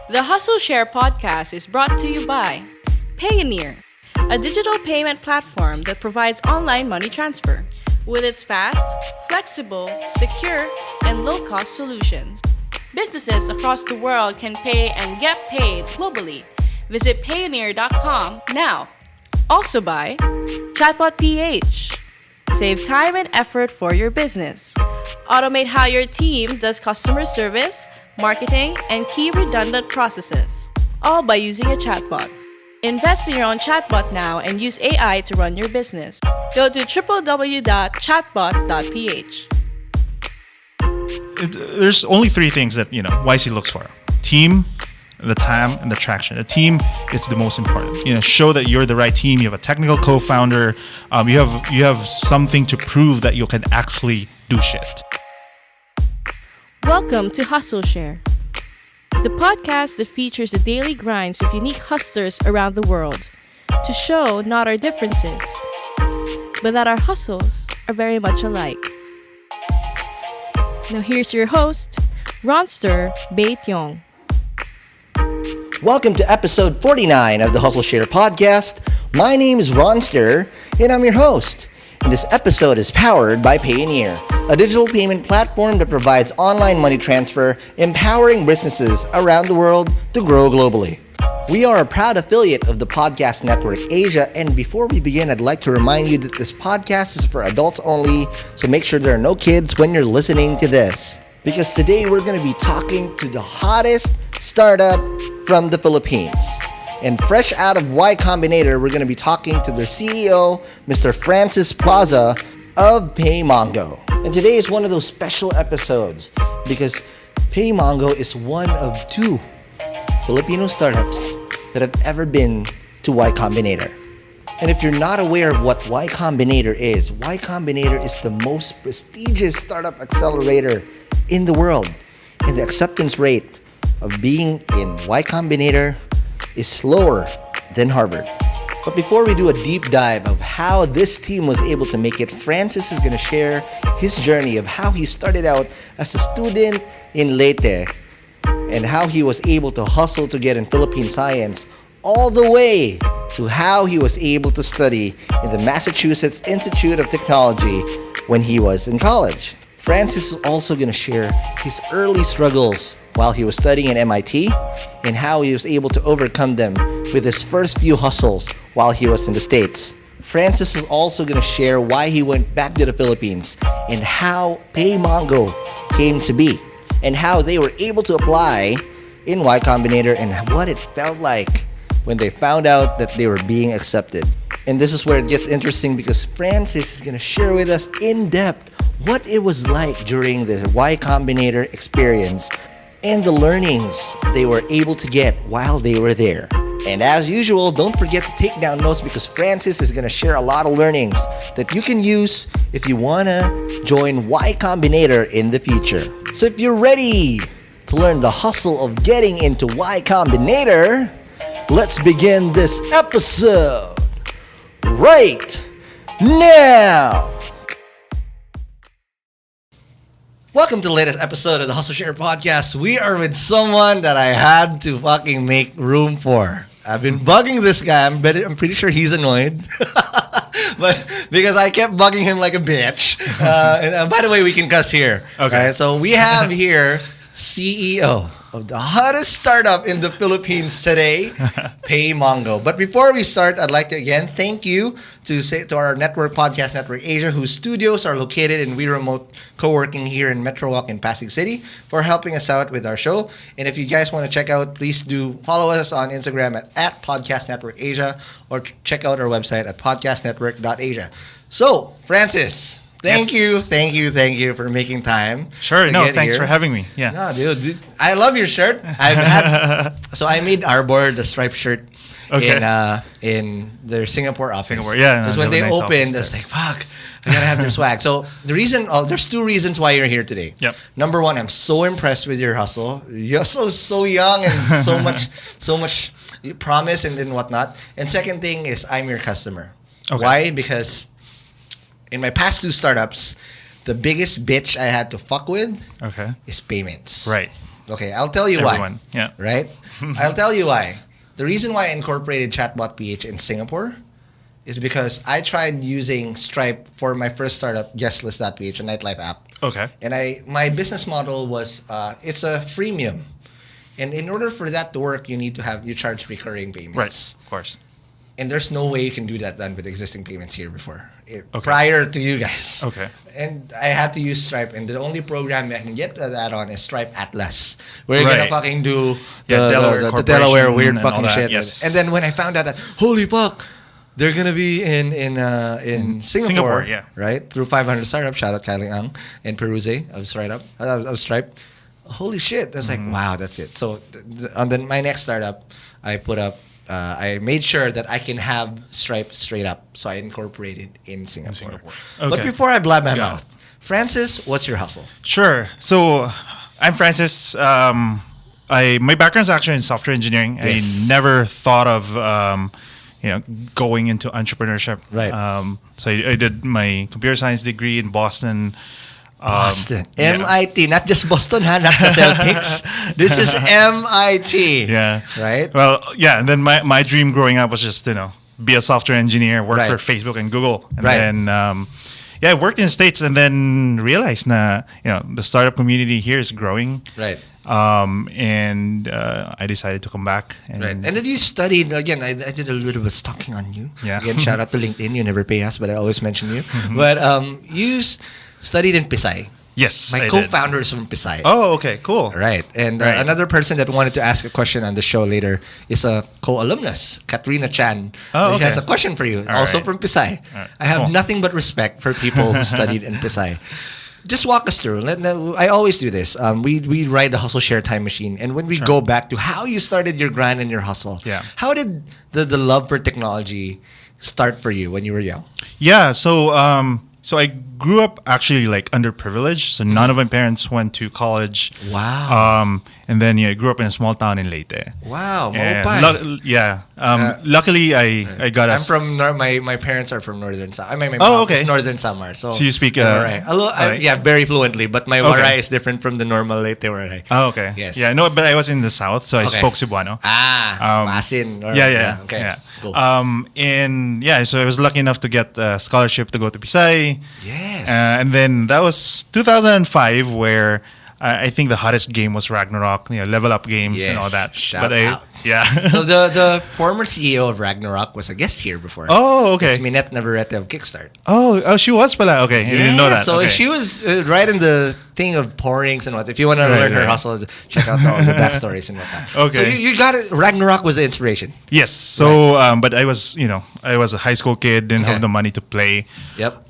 The Hustle Share podcast is brought to you by Payoneer, a digital payment platform that provides online money transfer. With its fast, flexible, secure, and low-cost solutions, businesses across the world can pay and get paid globally. Visit Payoneer.com now. Also by Chatbot PH. Save time and effort for your business. Automate how your team does customer service, marketing, and key redundant processes, all by using a chatbot. Invest in your own chatbot now and use AI to run your business. Go to www.chatbot.ph. There's only three things that YC looks for: team, the time, and the traction. The team is the most important. Show that you're the right team. You have a technical co-founder. You have something to prove that you can actually do shit. Welcome to Hustle Share, the podcast that features the daily grinds of unique hustlers around the world, to show not our differences, but that our hustles are very much alike. Now here's your host, Ronster Bae-Pyong. Welcome to episode 49 of the Hustle Share podcast. My name is Ronster, and I'm your host. And this episode is powered by Payoneer, a digital payment platform that provides online money transfer, empowering businesses around the world to grow globally. We are a proud affiliate of the Podcast Network Asia, and before we begin, I'd like to remind you that this podcast is for adults only, so make sure there are no kids when you're listening to this. Because today we're going to be talking to the hottest startup from the Philippines. And fresh out of Y Combinator, we're going to be talking to their CEO, Mr. Francis Plaza of PayMongo. And today is one of those special episodes because PayMongo is one of two Filipino startups that have ever been to Y Combinator. And if you're not aware of what Y Combinator is the most prestigious startup accelerator in the world. And the acceptance rate of being in Y Combinator is slower than Harvard. But before we do a deep dive of how this team was able to make it, Francis is going to share his journey of how he started out as a student in Leyte and how he was able to hustle to get in Philippine science, all the way to how he was able to study in the Massachusetts Institute of Technology when he was in college. Francis is also going to share his early struggles while he was studying at MIT and how he was able to overcome them with his first few hustles while he was in the States. Francis is also going to share why he went back to the Philippines and how PayMongo came to be and how they were able to apply in Y Combinator and what it felt like when they found out that they were being accepted. And this is where it gets interesting because Francis is going to share with us in depth what it was like during the Y Combinator experience and the learnings they were able to get while they were there. And as usual, don't forget to take down notes because Francis is going to share a lot of learnings that you can use if you want to join Y Combinator in the future. So if you're ready to learn the hustle of getting into Y Combinator, let's begin this episode right now. Welcome to the latest episode of the Hustle Share podcast. We are with someone that I had to fucking make room for. I've been bugging this guy. I'm pretty sure he's annoyed. But because I kept bugging him like a bitch. And by the way, we can cuss here. Okay. Right? So we have here CEO of the hottest startup in the Philippines today, PayMongo. But before we start, I'd like to again thank you to our network, Podcast Network Asia, whose studios are located in We Remote Co-working here in Metro Walk in Pasig City, for helping us out with our show. And if you guys want to check out, please do follow us on Instagram at Podcast Network Asia, or check out our website at podcastnetwork.asia. So, Francis, Thank you for making time. Sure, thanks for having me. Yeah. No, dude, I love your shirt. So I made Arbor the striped shirt in their Singapore office. Because when they opened, I was like, fuck, I gotta have their swag. So the reason, there's two reasons why you're here today. Yep. Number one, I'm so impressed with your hustle. You're so young and so much promise and whatnot. And second thing is, I'm your customer. Okay. Why? Because in my past two startups, the biggest bitch I had to fuck with is payments. Right. Okay, I'll tell you everyone. why. Yeah. Right? I'll tell you why. The reason why I incorporated Chatbot PH in Singapore is because I tried using Stripe for my first startup, Guestlist.ph, a nightlife app. Okay. And my business model was it's a freemium. And in order for that to work, you charge recurring payments. Right. Of course. And there's no way you can do that done with existing payments here before. Okay. Prior to you guys. Okay. And I had to use Stripe, and the only program I can get that on is Stripe Atlas. Where you're gonna fucking do the Delaware weird and fucking all that, shit. yes. And then when I found out that, holy fuck, they're gonna be in Singapore, yeah. right? Through 500 Startup, shout out Kylie Ang and Peruse of Stripe. Holy shit, that's like, wow, that's it. So on my next startup, I made sure that I can have Stripe straight up. So I incorporated in Singapore. Okay. But before I blab my Got mouth, Francis, what's your hustle? Sure. So I'm Francis. My background's actually in software engineering. Yes. I never thought of going into entrepreneurship. Right. So I did my computer science degree in Boston. Boston. Yeah. MIT, not just Boston, not the Celtics. This is MIT. Yeah. Right? Well, yeah. And then my dream growing up was just, be a software engineer, work Right. for Facebook and Google. And Right. then, I worked in the States and then realized the startup community here is growing. Right. And I decided to come back. And Right. And then you studied, again, I did a little bit of stalking on you. Yeah. Again, shout out to LinkedIn. You never pay us, but I always mention you. But you studied in Pisay. Yes, My I did. co-founder is from Pisay. Oh, okay, cool. Right. And Right. another person that wanted to ask a question on the show later is a co-alumnus, Katrina Chan. Oh, She has okay. a question for you, All also right. from Pisay. All right, I have cool. nothing but respect for people who studied in Pisay. Just walk us through. I always do this. We ride the hustle share time machine, and when we go back to how you started your grind and your hustle, Yeah. how did the love for technology start for you when you were young? Yeah, so I grew up actually like underprivileged. So none of my parents went to college. Wow. And then I grew up in a small town in Leyte. Wow, And Maupay. luckily I got I'm from my parents are from Northern Samar. My Oh, mom okay. is Northern Samar. So So you speak, Waray. Waray. Yeah, very fluently, but my Okay. Waray is different from the normal Leyte Waray. Oh, okay. Yes. Yeah, no, but I was in the south, so I Okay. spoke Cebuano. Masin. Or, Okay. Yeah. Cool. So I was lucky enough to get a scholarship to go to Pisay. Yes. And then that was 2005, where I think the hottest game was Ragnarok, Level Up games and all Yes. that. Shout but out. Yeah. So the former CEO of Ragnarok was a guest here before. Oh, okay. It's Minette Navarrete of Kickstart. Oh, she was pala. Okay, I didn't know that. So Okay. she was right in the thing of pourings and what. If you want to Right, learn her right. hustle, check out all the backstories and whatnot. Okay. So you got it. Ragnarok was the inspiration. Yes. So, but I was a high school kid, didn't Okay. have the money to play. Yep.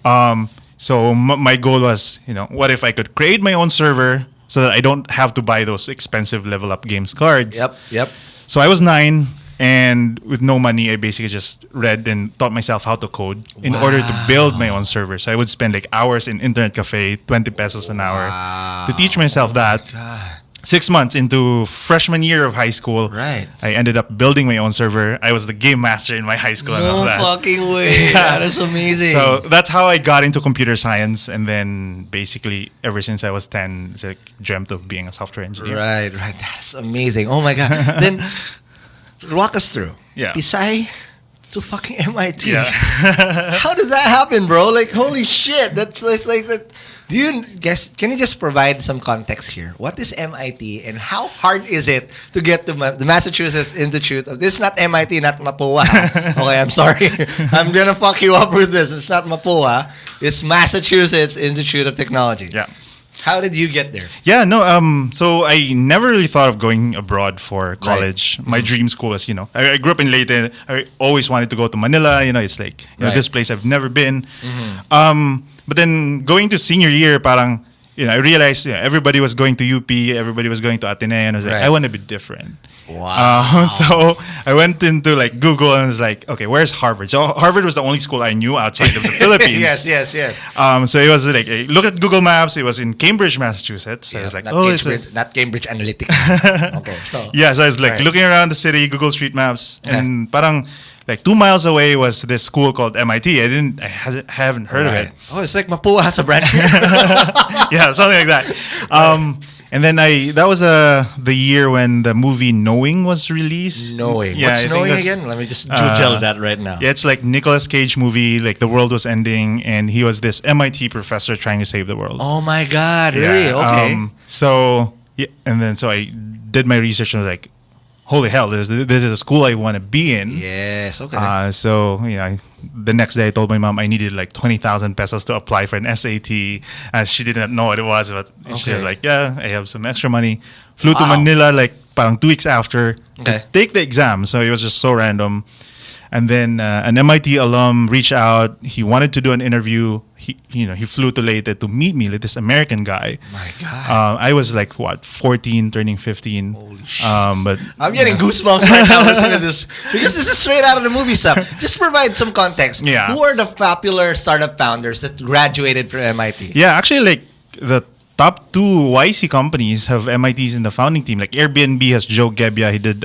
So my goal was, what if I could create my own server so that I don't have to buy those expensive Level Up games cards. Yep. So I was 9, and with no money, I basically just read and taught myself how to code in order to build my own server. So I would spend like hours in internet cafe, 20 pesos an hour, to teach myself that. God. 6 months into freshman year of high school, Right. I ended up building my own server. I was the game master in my high school and all No that. fucking way. Yeah. That is amazing. So that's how I got into computer science, and then basically ever since I was 10, it's like dreamt of being a software engineer. Right. That's amazing. Oh my God. Then walk us through. Yeah. Pisay to fucking MIT. Yeah. How did that happen, bro? Like, holy shit. That's like that. Can you just provide some context here? What is MIT and how hard is it to get to the Massachusetts Institute of... This is not MIT, not Mapua. Okay, I'm sorry. I'm going to fuck you up with this. It's not Mapua. It's Massachusetts Institute of Technology. Yeah. How did you get there? Yeah, no, so I never really thought of going abroad for college. Mm-hmm. My dream school was, I grew up in Leyte. I always wanted to go to Manila. It's like, Right. this place I've never been. But then going to senior year, parang, I realized everybody was going to UP, everybody was going to Ateneo, and I was like, Right. I want to be different. Wow. So I went into like Google and was like, okay, where's Harvard? So Harvard was the only school I knew outside of the Philippines. Yes. So it was like, I look at Google Maps. It was in Cambridge, Massachusetts. I was like, not Cambridge Analytica. Okay, so yeah. So I was like Right. looking around the city, Google Street Maps, Okay. and parang like 2 miles away was this school called MIT. I haven't heard of it. Oh, it's like Mapua has a branch. Yeah, something like that. And then that was the year when the movie Knowing was released. Knowing. Yeah, I What's think Knowing that's- again? Let me just juggle that right now. Yeah, it's like Nicolas Cage movie. Like the world was ending, and he was this MIT professor trying to save the world. Oh my God! Really? Yeah, Okay. So yeah, and then so I did my research and was like, holy hell, this is a school I want to be in. Yes. Okay. So the next day I told my mom I needed like 20,000 pesos to apply for an SAT. She didn't know what it was, but she was Okay. like, yeah, I have some extra money. Flew to Wow. Manila like parang 2 weeks after Okay. to take the exam. So it was just so random. And then an MIT alum reached out. He wanted to do an interview. He flew to Leyte to meet me, like this American guy. My God. I was like 14, turning 15. Holy shit. But I'm getting goosebumps right now listening to this because this is straight out of the movie stuff. Just provide some context. Yeah. Who are the popular startup founders that graduated from MIT? yeah, actually, like the top 2 YC companies have MITs in the founding team. Like Airbnb has Joe Gebbia. He did.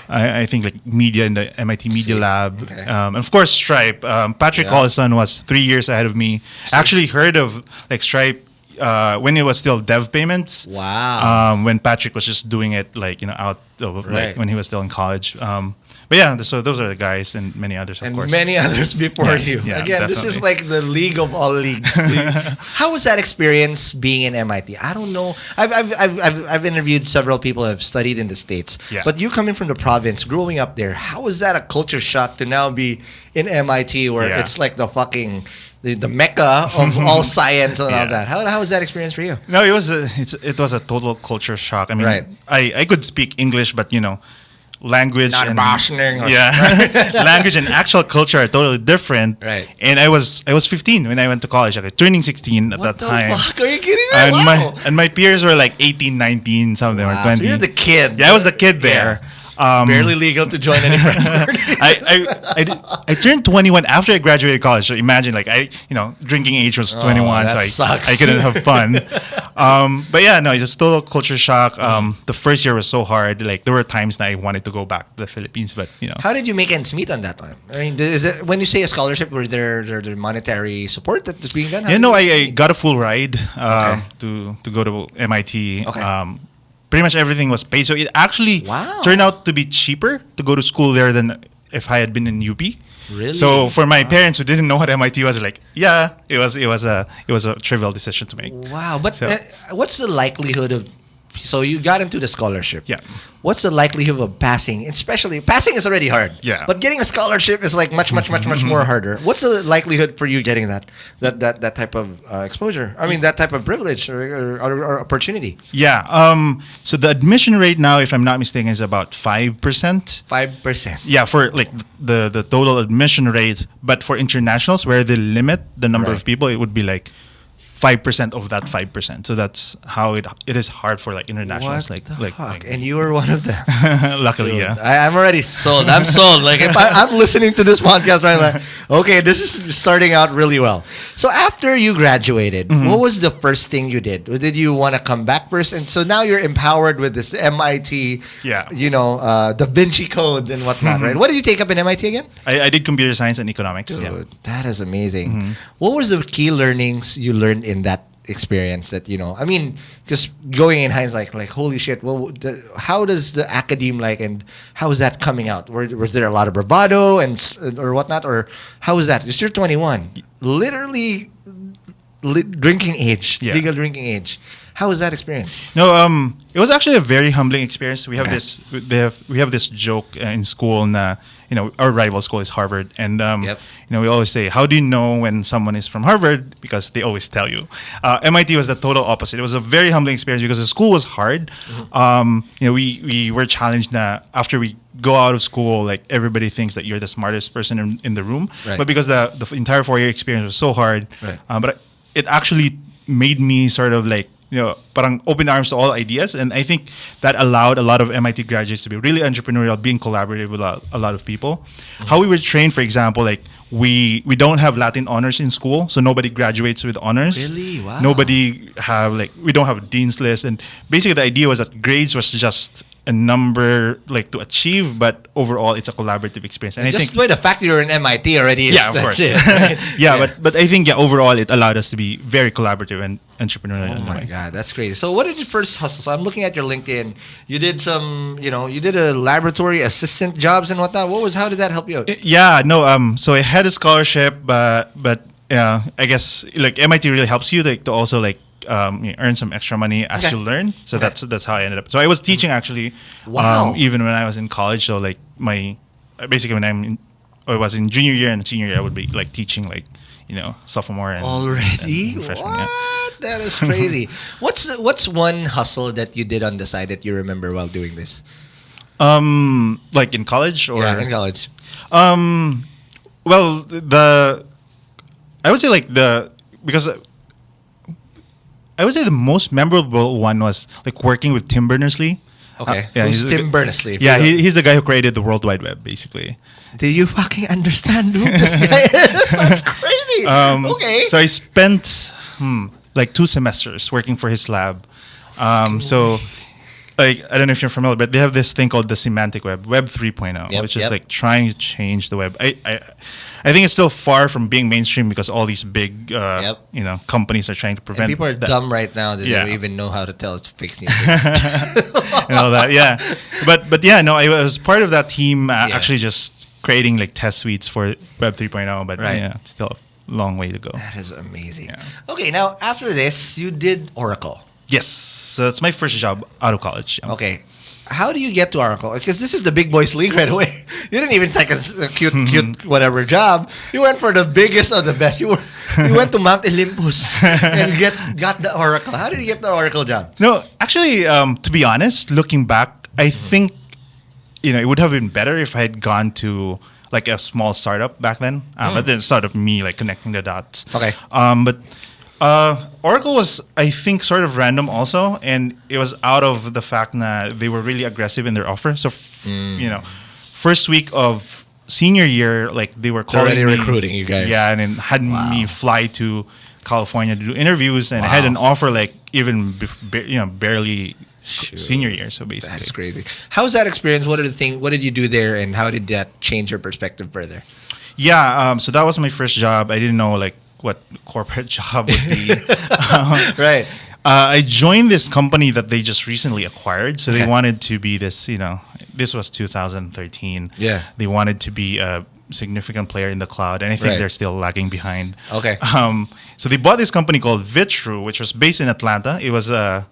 I think like media in the MIT Media See. Lab, Okay. and of course Stripe. Patrick Yeah. Collison was 3 years ahead of me. Actually heard of like Stripe when it was still Dev Payments. Wow. When Patrick was just doing it like out of Right. like when he was still in college. But yeah, so those are the guys and many others, of And course. many others before Yeah, you. yeah, Again, this is definitely. like the league of all leagues. How was that experience being in MIT? I don't know. I've interviewed several people who have studied in the States. Yeah. But you coming from the province, growing up there, how was that a culture shock to now be in MIT where Yeah. it's like the mecca of all science and all Yeah. that? How was that experience for you? No, it was a total culture shock. I mean, Right. I could speak English, but language Not and bashing or- language and actual culture are totally different. Right. And I was 15 when I went to college. Like turning 16 at What that the time. fuck? Are you kidding me? And Wow. my peers were like 18, 19, some of them were Wow, 20. so you're the kid. Yeah, I was the kid there. Barely legal to join any friend party. I turned 21 after I graduated college. So imagine, like drinking age was 21, so that sucks. I couldn't have fun. But yeah, no, it's just total culture shock. The first year was so hard. Like there were times that I wanted to go back to the Philippines, but How did you make ends meet on that one? I mean, is it when you say a scholarship, were there monetary support that is being done? How yeah, did no, you- I got a full ride Okay. to go to MIT. Okay. Pretty much everything was paid, so it actually Wow. turned out to be cheaper to go to school there than if I had been in UP. Really? So for my parents who didn't know what MIT was, like, yeah, it was a trivial decision to make. Wow, but So- what's the likelihood of? So you got into the scholarship. Yeah. What's the likelihood of passing? Especially passing is already hard. Yeah. But getting a scholarship is like much more harder. What's the likelihood for you getting that type of exposure? I mean, that type of privilege or opportunity. Yeah. So the admission rate now, if I'm not mistaken, is about 5%. 5%. Yeah, for like the total admission rate, but for internationals where they limit the number Right. of people, it would be like 5% of that 5%. So that's how it is hard for like internationals. What the like fuck? And you were one of them. luckily, yeah. I'm already sold. I'm sold. Like if I'm listening to this podcast right now, okay, this is starting out really well. So after you graduated, what was the first thing you did? Did you want to come back first? And so now you're empowered with this MIT, Yeah. Da Vinci Code and whatnot, right? What did you take up in MIT again? I did computer science and economics. Dude, Yeah. that is amazing. What was the key learnings you learned in that experience that, I mean, just going in hindsight, like, holy shit, how does the academe and how is that coming out? Was there a lot of bravado or whatnot? Or how was that? Because you're 21, literally drinking age, Yeah. legal drinking age. How was that experience? No, it was actually a very humbling experience. We have Okay. we have this joke in school. Our rival school is Harvard, and Yep. we always say, "How do you know when someone is from Harvard?" Because they always tell you. MIT was the total opposite. It was a very humbling experience because the school was hard. We were challenged. After we go out of school, like everybody thinks that you're the smartest person in the room, Right. but because the entire 4 year experience was so hard, Right. but it actually made me sort of like parang open arms to all ideas, and I think that allowed a lot of MIT graduates to be really entrepreneurial, being collaborative with a lot of people. How we were trained, for example, like we don't have Latin honors in school, so nobody graduates with honors. Really? Wow. Nobody we don't have a dean's list, and basically the idea was that grades was just a number like to achieve, but overall it's a collaborative experience. And I Just think by the fact that you're in MIT already is yeah, of course. it, right? But I think overall it allowed us to be very collaborative and entrepreneurial. Oh in a my way. God, that's crazy. So what did you first hustle? So I'm looking at your LinkedIn. You did some, you did a laboratory assistant jobs and whatnot. How did that help you out? Yeah, no. So I had a scholarship, but I guess like MIT really helps you to also like earn some extra money as you learn. So that's how I ended up. So I was teaching actually. Wow. Even when I was in college. So like basically when I was in junior year and senior year, I would be like teaching like sophomore and Already? and freshman. What? Yeah. That is crazy. What's one hustle that you did on the side that you remember while doing this? Like in college or in college. Well, I would say because I would say the most memorable one was like working with Tim Berners-Lee. Okay. He's Tim Berners-Lee? He's the guy who created the World Wide Web, basically. Do you fucking understand who this guy is? That's crazy. Okay. So I spent like 2 semesters working for his lab. So like I don't know if you're familiar, but they have this thing called the semantic web, Web 3.0, which is like trying to change the web. I think it's still far from being mainstream because all these big companies are trying to prevent. And people are that. dumb right now. They don't Yeah. even know how to tell it's fake news. And all that, yeah. But yeah, no, I was part of that team actually just creating like test suites for Web 3.0, but yeah, it's still a long way to go. That is amazing. Yeah. Okay, now after this, you did Oracle. Yes, so that's my first job out of college. Yeah. Okay. How do you get to Oracle? Because this is the big boys league right away. You didn't even take a cute whatever job. You went for the biggest of the best. You went to Mount Olympus and got the Oracle. How did you get the Oracle job? No, actually, to be honest, looking back, I think it would have been better if I had gone to like a small startup back then. But then startup me like connecting the dots. Okay. But Oracle was, I think, sort of random also, and it was out of the fact that they were really aggressive in their offer. So, first week of senior year, like they were calling already me, recruiting you guys. Yeah, and then had me fly to California to do interviews, and I had an offer like even barely senior year. So basically, that's crazy. How was that experience? What did you do there, and how did that change your perspective further? Yeah, so that was my first job. I didn't know like what corporate job would be. Right. I joined this company that they just recently acquired. So they wanted to be this, this was 2013. Yeah. They wanted to be a significant player in the cloud. And I think they're still lagging behind. Okay. So they bought this company called Vitru, which was based in Atlanta. It was the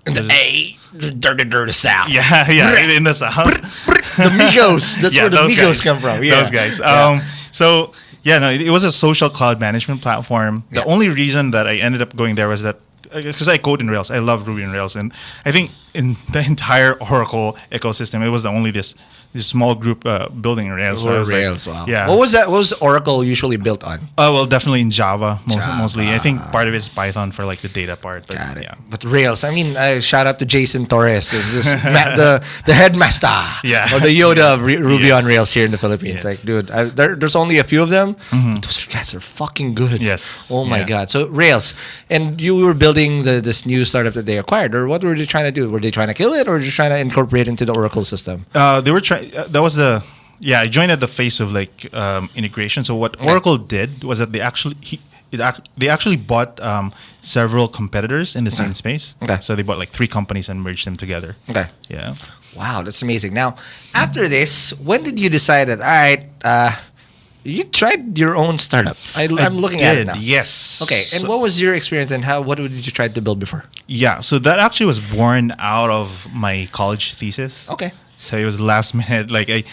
dirty South. Yeah, in the South. The Migos. That's where the Migos come from. Yeah. Those guys. So yeah, no, it was a social cloud management platform. The only reason that I ended up going there was that because I code in Rails. I love Ruby and Rails, and I think in the entire Oracle ecosystem, it was the only this small group building Rails. So Rails, wow. Yeah. What was Oracle usually built on? Well, definitely in Java, mostly. I think part of it is Python for like the data part. But Got it. Yeah. But Rails, I mean, shout out to Jason Torres, the headmaster, or the Yoda of Ruby on Rails here in the Philippines. Yes. Like, dude, there's only a few of them. Those guys are fucking good. Yes. Oh my God. So Rails, and you were building this new startup that they acquired, or what were they trying to do? Were they trying to kill it, or were they trying to incorporate it into the Oracle system? They were trying. That was I joined at the phase of like integration. So what Oracle did was that they actually bought several competitors in the same space. Okay. So they bought like 3 companies and merged them together. Okay. Yeah. Wow, that's amazing. Now, after this, when did you decide that, all right, you tried your own startup? I'm looking at it now. Yes. Okay, and what was your experience, and what did you try to build before? Yeah, so that actually was born out of my college thesis. Okay. So it was last minute. Like it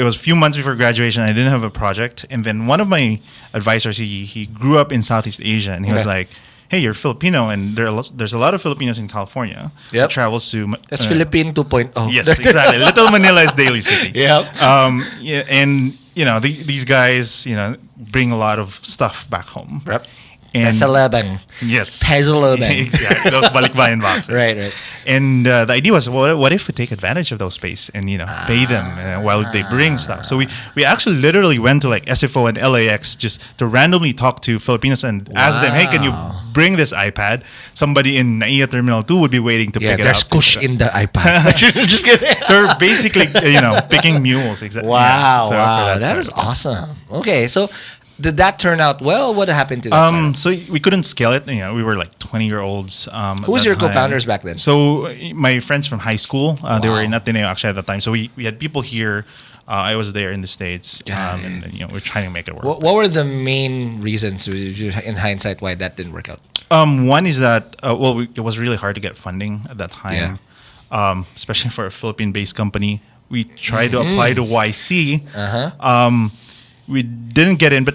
was a few months before graduation. I didn't have a project, and then one of my advisors, he grew up in Southeast Asia, and he was like, "Hey, you're Filipino, and there's a lot of Filipinos in California. Yep. Who travels to That's Philippine 2.0. Yes, exactly. Little Manila is daily city. Yep. And these guys, bring a lot of stuff back home. Yep. And Pesalabang. yes, Pesalabang. exactly. Those balikbayan boxes. Right. And the idea was, what if we take advantage of those space and pay them while they bring stuff? So we actually literally went to like SFO and LAX just to randomly talk to Filipinos and ask them, hey, can you bring this iPad, somebody in NAIA Terminal 2 would be waiting to pick it there's up. kush in the iPad. Just kidding. So we're basically, picking mules. Exactly. Wow, So wow. for That is awesome. Okay, so did that turn out well? What happened to that startup? So we couldn't scale it. We were like 20-year-olds. Who was your co-founders back then? So my friends from high school, they were in Ateneo actually at that time. So we had people here. I was there in the States, and we're trying to make it work. What were the main reasons, in hindsight, why that didn't work out? One is that it was really hard to get funding at that time, especially for a Philippine-based company. We tried to apply to YC. We didn't get in, but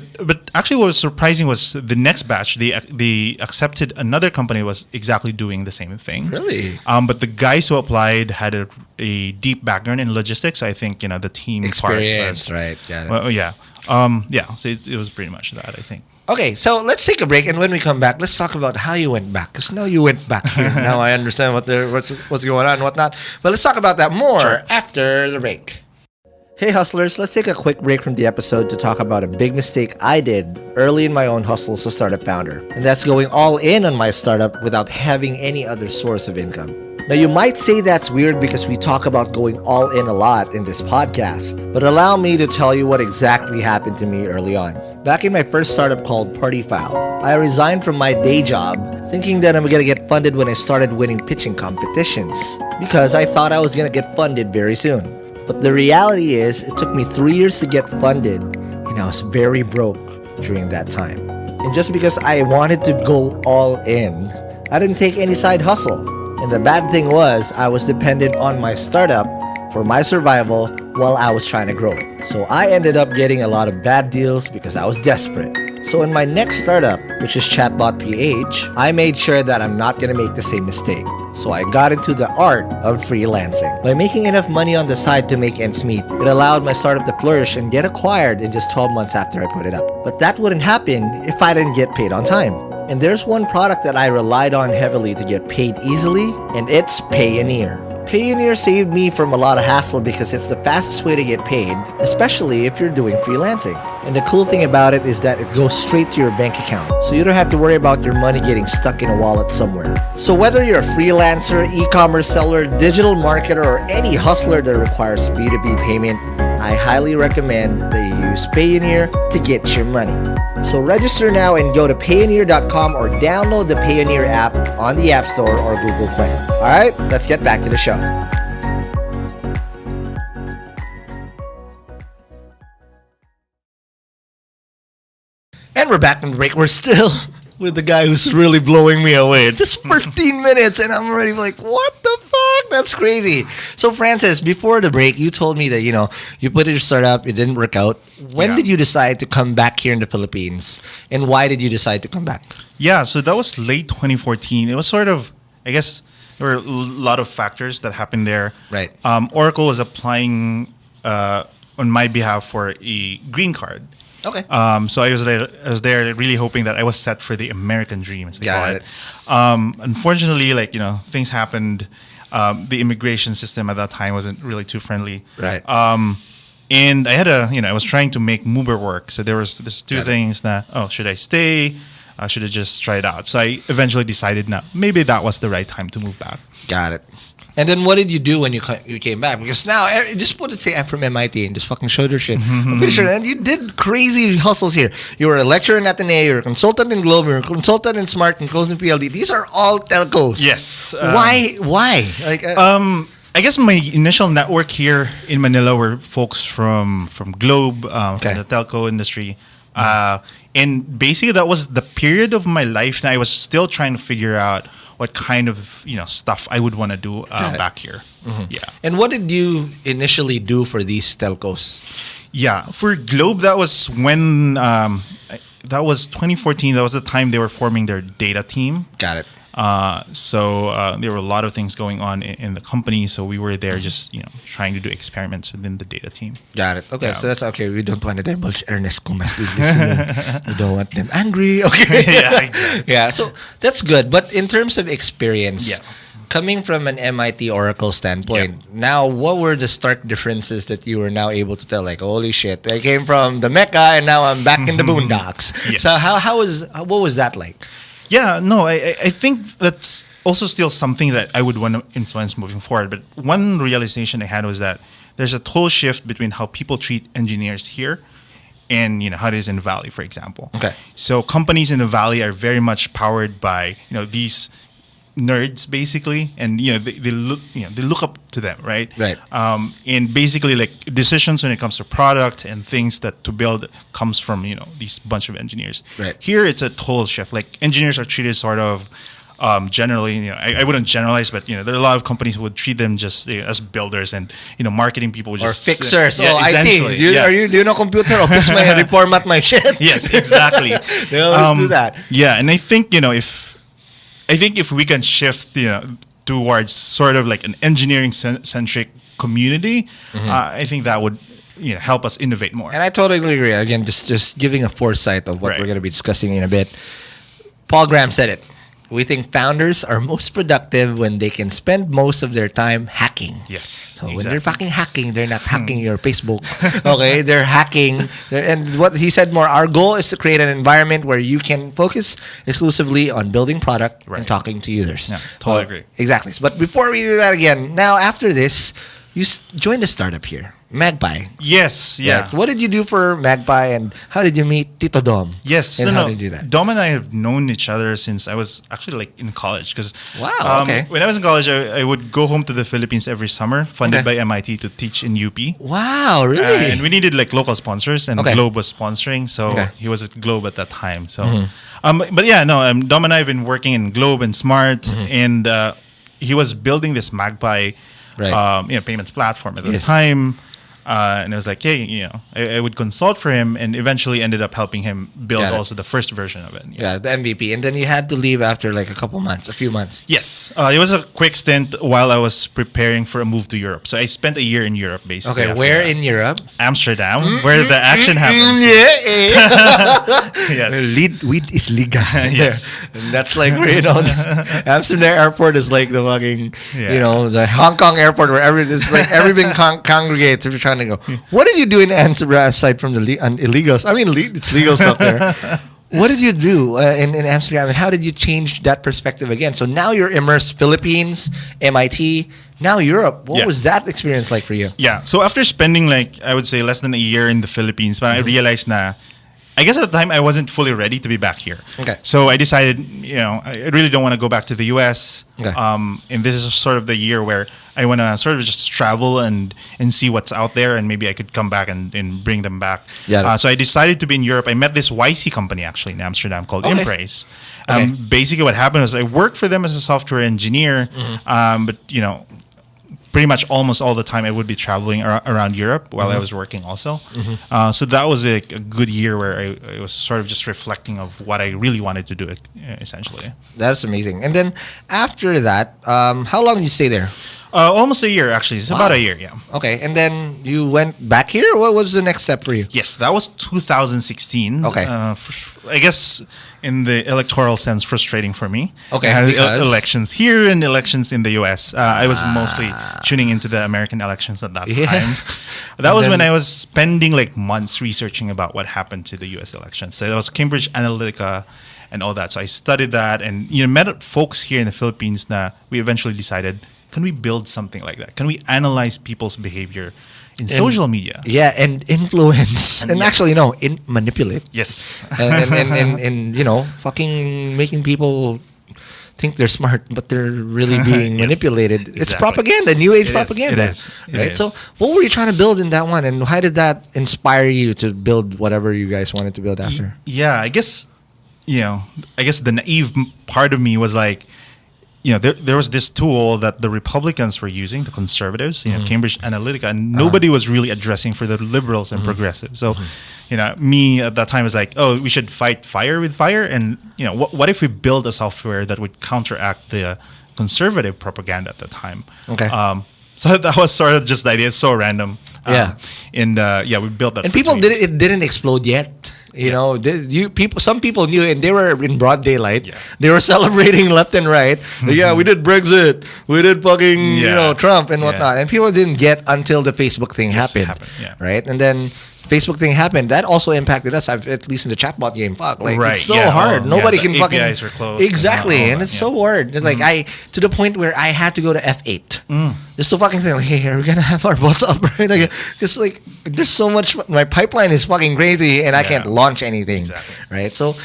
actually, what was surprising was the next batch. They accepted another company was exactly doing the same thing. Really? But the guys who applied had a deep background in logistics. So I think the team Experience, part was, right? Got it. Well, yeah, So it was pretty much that, I think. Okay, so let's take a break, and when we come back, let's talk about how you went back. Because now you went back here. Now I understand what's going on and whatnot. But let's talk about that more after the break. Hey hustlers, let's take a quick break from the episode to talk about a big mistake I did early in my own hustle as a startup founder. And that's going all in on my startup without having any other source of income. Now you might say that's weird because we talk about going all in a lot in this podcast, but allow me to tell you what exactly happened to me early on. Back in my first startup called Party Foul, I resigned from my day job thinking that I'm gonna get funded when I started winning pitching competitions because I thought I was gonna get funded very soon. But the reality is, it took me 3 years to get funded, and I was very broke during that time. And just because I wanted to go all in, I didn't take any side hustle. And the bad thing was, I was dependent on my startup for my survival while I was trying to grow it. So I ended up getting a lot of bad deals because I was desperate. So in my next startup, which is Chatbot PH, I made sure that I'm not going to make the same mistake. So I got into the art of freelancing. By making enough money on the side to make ends meet, it allowed my startup to flourish and get acquired in just 12 months after I put it up. But that wouldn't happen if I didn't get paid on time. And there's one product that I relied on heavily to get paid easily, and it's Payoneer. Payoneer saved me from a lot of hassle because it's the fastest way to get paid, especially if you're doing freelancing. And the cool thing about it is that it goes straight to your bank account, so you don't have to worry about your money getting stuck in a wallet somewhere. So whether you're a freelancer, e-commerce seller, digital marketer, or any hustler that requires B2B payment, I highly recommend that you use Payoneer to get your money. So register now and go to Payoneer.com or download the Payoneer app on the App Store or Google Play. Alright, let's get back to the show. And we're back from the break. We're still with the guy who's really blowing me away. Just 15 minutes and I'm already like, what the fuck? That's crazy. So Francis, before the break, you told me that, you put your startup, it didn't work out. When did you decide to come back here in the Philippines? And why did you decide to come back? Yeah, so that was late 2014. It was sort of, I guess, there were a lot of factors that happened there. Right. Oracle was applying on my behalf for a green card. Okay. So I was there really hoping that I was set for the American dream, as they call it. Unfortunately, things happened. The immigration system at that time wasn't really too friendly. Right. And I had I was trying to make Uber work. So there's two things that, should I stay? Should I just try it out? So I eventually decided, maybe that was the right time to move back. Got it. And then what did you do when you came back? Because now, just put it, say I'm from MIT and just fucking showed your shit. I'm pretty sure. And you did crazy hustles here. You were a lecturer in Ateneo, you were a consultant in Globe, you were a consultant in Smart and Closing PLD. These are all telcos. Yes. Why? I guess my initial network here in Manila were folks from Globe, from the telco industry. And basically that was the period of my life that I was still trying to figure out what kind of stuff I would want to do back here. Mm-hmm. Yeah. And what did you initially do for these telcos? Yeah, for Globe, that was when that was 2014. That was the time they were forming their data team. Got it. So there were a lot of things going on in the company. So we were there just, trying to do experiments within the data team. Got it. Okay, so that's okay. We don't want to divulge Ernest kung mas listening. We don't want them angry. Okay. Yeah, exactly. Yeah, so that's good. But in terms of experience, coming from an MIT Oracle standpoint, now what were the stark differences that you were now able to tell? Like, holy shit, I came from the Mecca and now I'm back in the boondocks. Yes. So what was that like? Yeah, no, I think that's also still something that I would want to influence moving forward. But one realization I had was that there's a total shift between how people treat engineers here and how it is in the Valley, for example. Okay. So companies in the Valley are very much powered by these nerds basically, and they look they look up to them, right? Right. And basically like decisions when it comes to product and things that to build comes from these bunch of engineers. Right. Here it's a total shift. Like engineers are treated sort of generally, I wouldn't generalize, but there are a lot of companies who would treat them just as builders, and marketing people would Or just fixers. yeah, IT. essentially, Do you know computer? Oh, please may reformat my shit. Yes, exactly. They always do that. Yeah, and I think if we can shift towards sort of like an engineering centric community, I think that would help us innovate more. And I totally agree. Again, just giving a foresight of what Right. we're going to be discussing in a bit. Paul Graham said it. We think founders are most productive when they can spend most of their time hacking. Yes, So when exactly. they're fucking hacking, they're not hacking your Facebook. Okay, they're hacking. And what he said more, our goal is to create an environment where you can focus exclusively on building product and Right. talking to users. Yeah, totally agree. Exactly. But before we do that again, now after this, you joined a startup here, Magpie. Yes, yeah. Right. What did you do for Magpie, and how did you meet Tito Dom? Yes, And so how no, did you do that? Dom and I have known each other since I was actually like in college. Because Wow, okay. when I was in college, I would go home to the Philippines every summer, funded Okay. by MIT to teach in UP. Wow, really? And we needed like local sponsors, and Okay. Globe was sponsoring, so Okay. he was at Globe at that time. So, but yeah, no, Dom and I have been working in Globe and Smart, and he was building this Magpie, Right. payments platform at the Yes. time. And I was like, hey, I would consult for him, and eventually ended up helping him build Got it. also the first version of it. Yeah, the MVP. And then you had to leave after like a few months. Yes, it was a quick stint while I was preparing for a move to Europe. So I spent a year in Europe, basically. Okay, after where that. in Europe? Amsterdam, where the action happens. Yes. Weed is legal. Yes. And that's like where, Amsterdam airport is like the fucking, Yeah. the Hong Kong airport where everything congregates if you're trying to go. What did you do in Amsterdam aside from the illegals? I mean, it's legal stuff there. What did you do in Amsterdam, and how did you change that perspective again? So now you're immersed Philippines, MIT, now Europe. What Yeah. was that experience like for you? Yeah. So after spending like I would say less than a year in the Philippines, but I realized I guess at the time I wasn't fully ready to be back here. Okay. So I decided, I really don't want to go back to the US. Okay. And this is sort of the year where I want to sort of just travel and see what's out there, and maybe I could come back and bring them back. Yeah. So I decided to be in Europe. I met this YC company actually in Amsterdam called Okay. Impraise. Okay. Basically what happened was I worked for them as a software engineer, but pretty much almost all the time I would be traveling around Europe while I was working also. So that was a good year where I was sort of just reflecting of what I really wanted to do, essentially. That's amazing. And then after that, how long did you stay there? Almost a year, actually. It's about a year, yeah. Okay, and then you went back here? What was the next step for you? Yes, that was 2016. Okay. I guess in the electoral sense, frustrating for me. Okay, I had because? elections here and elections in the US. I was mostly tuning into the American elections at that Yeah. time. That And was when then- I was spending like months researching about what happened to the US elections. So it was Cambridge Analytica and all that. So I studied that, and met folks here in the Philippines that we eventually decided, can we build something like that? Can we analyze people's behavior in social media? Yeah, and influence. And yeah. actually, manipulate. Yes. And fucking making people think they're smart, but they're really being Yes, manipulated. It's exactly. propaganda, new age It is, propaganda. it is, it Right? is. So, what were you trying to build in that one, and how did that inspire you to build whatever you guys wanted to build after? Yeah, I guess the naive part of me was like, there was this tool that the Republicans were using, the conservatives, Cambridge Analytica, and nobody was really addressing for the liberals and progressives. So, me at that time was like, oh, we should fight fire with fire, and what if we build a software that would counteract the conservative propaganda at the time? Okay. So that was sort of just the idea. It's so random. Yeah. And we built that. And for people 2 did years. it didn't explode yet. Some people knew, and they were in broad daylight. Yeah. They were celebrating left and right. Yeah, we did Brexit, we did fucking Yeah. Trump and Yeah. whatnot, and people didn't get until the Facebook thing Yes, it happened. happened, yeah. Right, and then Facebook thing happened, that also impacted us. At least in the chatbot game, fuck, like Right, it's so yeah. hard. Oh, Nobody yeah, can the fucking APIs were closed exactly, and all and that, it's yeah. so hard. It's like I to the point where I had to go to F8 just to fucking think, like, hey, are we gonna have our bots up right? Like, just like there's so much. My pipeline is fucking crazy, and I can't launch anything. Exactly. Right. So,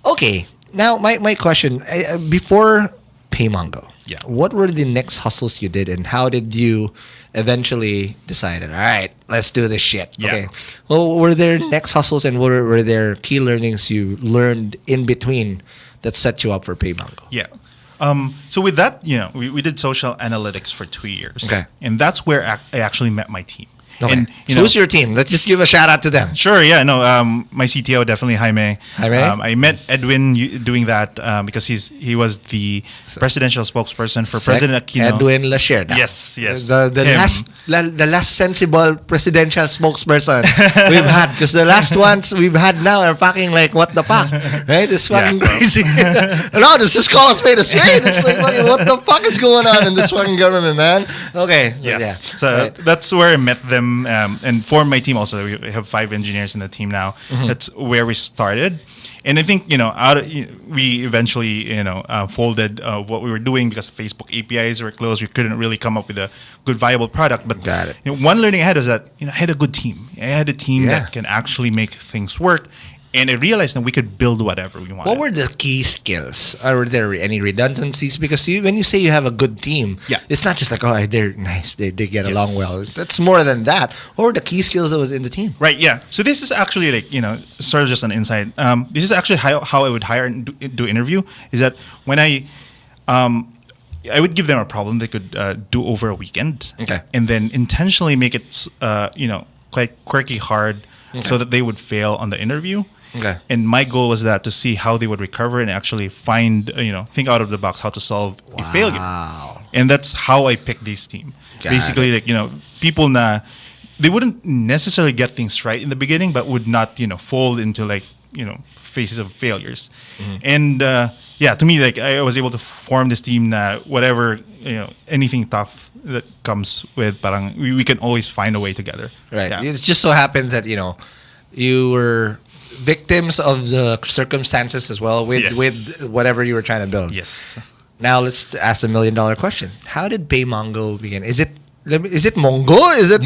okay. Now my question before PayMongo. Yeah. What were the next hustles you did, and how did you eventually decide? All right, let's do this shit. Yeah. Okay. Well, were there next hustles, and were there key learnings you learned in between that set you up for PayMongo? Yeah. So with that, we did social analytics for 2 years. Okay. And that's where I actually met my team. Okay. And Who's your team? Let's just give a shout out to them. Sure, yeah, no. My CTO definitely Jaime. Jaime? I met Edwin doing that because he was the presidential spokesperson for President Aquino. Edwin Lacerda. Yes. The last sensible presidential spokesperson we've had, because the last ones we've had now are fucking like, what the fuck, right? It's fucking crazy. No, let's just call a spade a spade. It's like, fucking, what the fuck is going on in this fucking government, man? Okay. Yes. Yeah. So Right. that's where I met them and formed my team also. We have 5 engineers in the team now. That's where we started. And I think, we eventually, folded what we were doing because Facebook APIs were closed. We couldn't really come up with a good, viable product. But Got it. One learning I had was that, I had a good team. I had a team Yeah. that can actually make things work. And I realized that we could build whatever we wanted. What were the key skills? Are there any redundancies? Because when you say you have a good team, Yeah. it's not just like, oh, they're nice, they get Yes. along well. That's more than that. What were the key skills that was in the team? Right, yeah. So this is actually like, sort of just an insight. This is actually how I would hire and do interview, is that when I would give them a problem they could do over a weekend. Okay. And then intentionally make it, quite quirky hard so that they would fail on the interview. Okay. And my goal was that to see how they would recover and actually find, think out of the box how to solve a failure. Wow. And that's how I picked this team. Got Basically, like, people they wouldn't necessarily get things right in the beginning, but would not, fold into like, phases of failures. And to me, like, I was able to form this team that whatever, anything tough that comes with, parang we can always find a way together. Right. Yeah. It just so happens that, you were victims of the circumstances as well with whatever you were trying to build. Yes. Now let's ask the $1 million question. How did PayMongo begin? Is it Mongo? Is it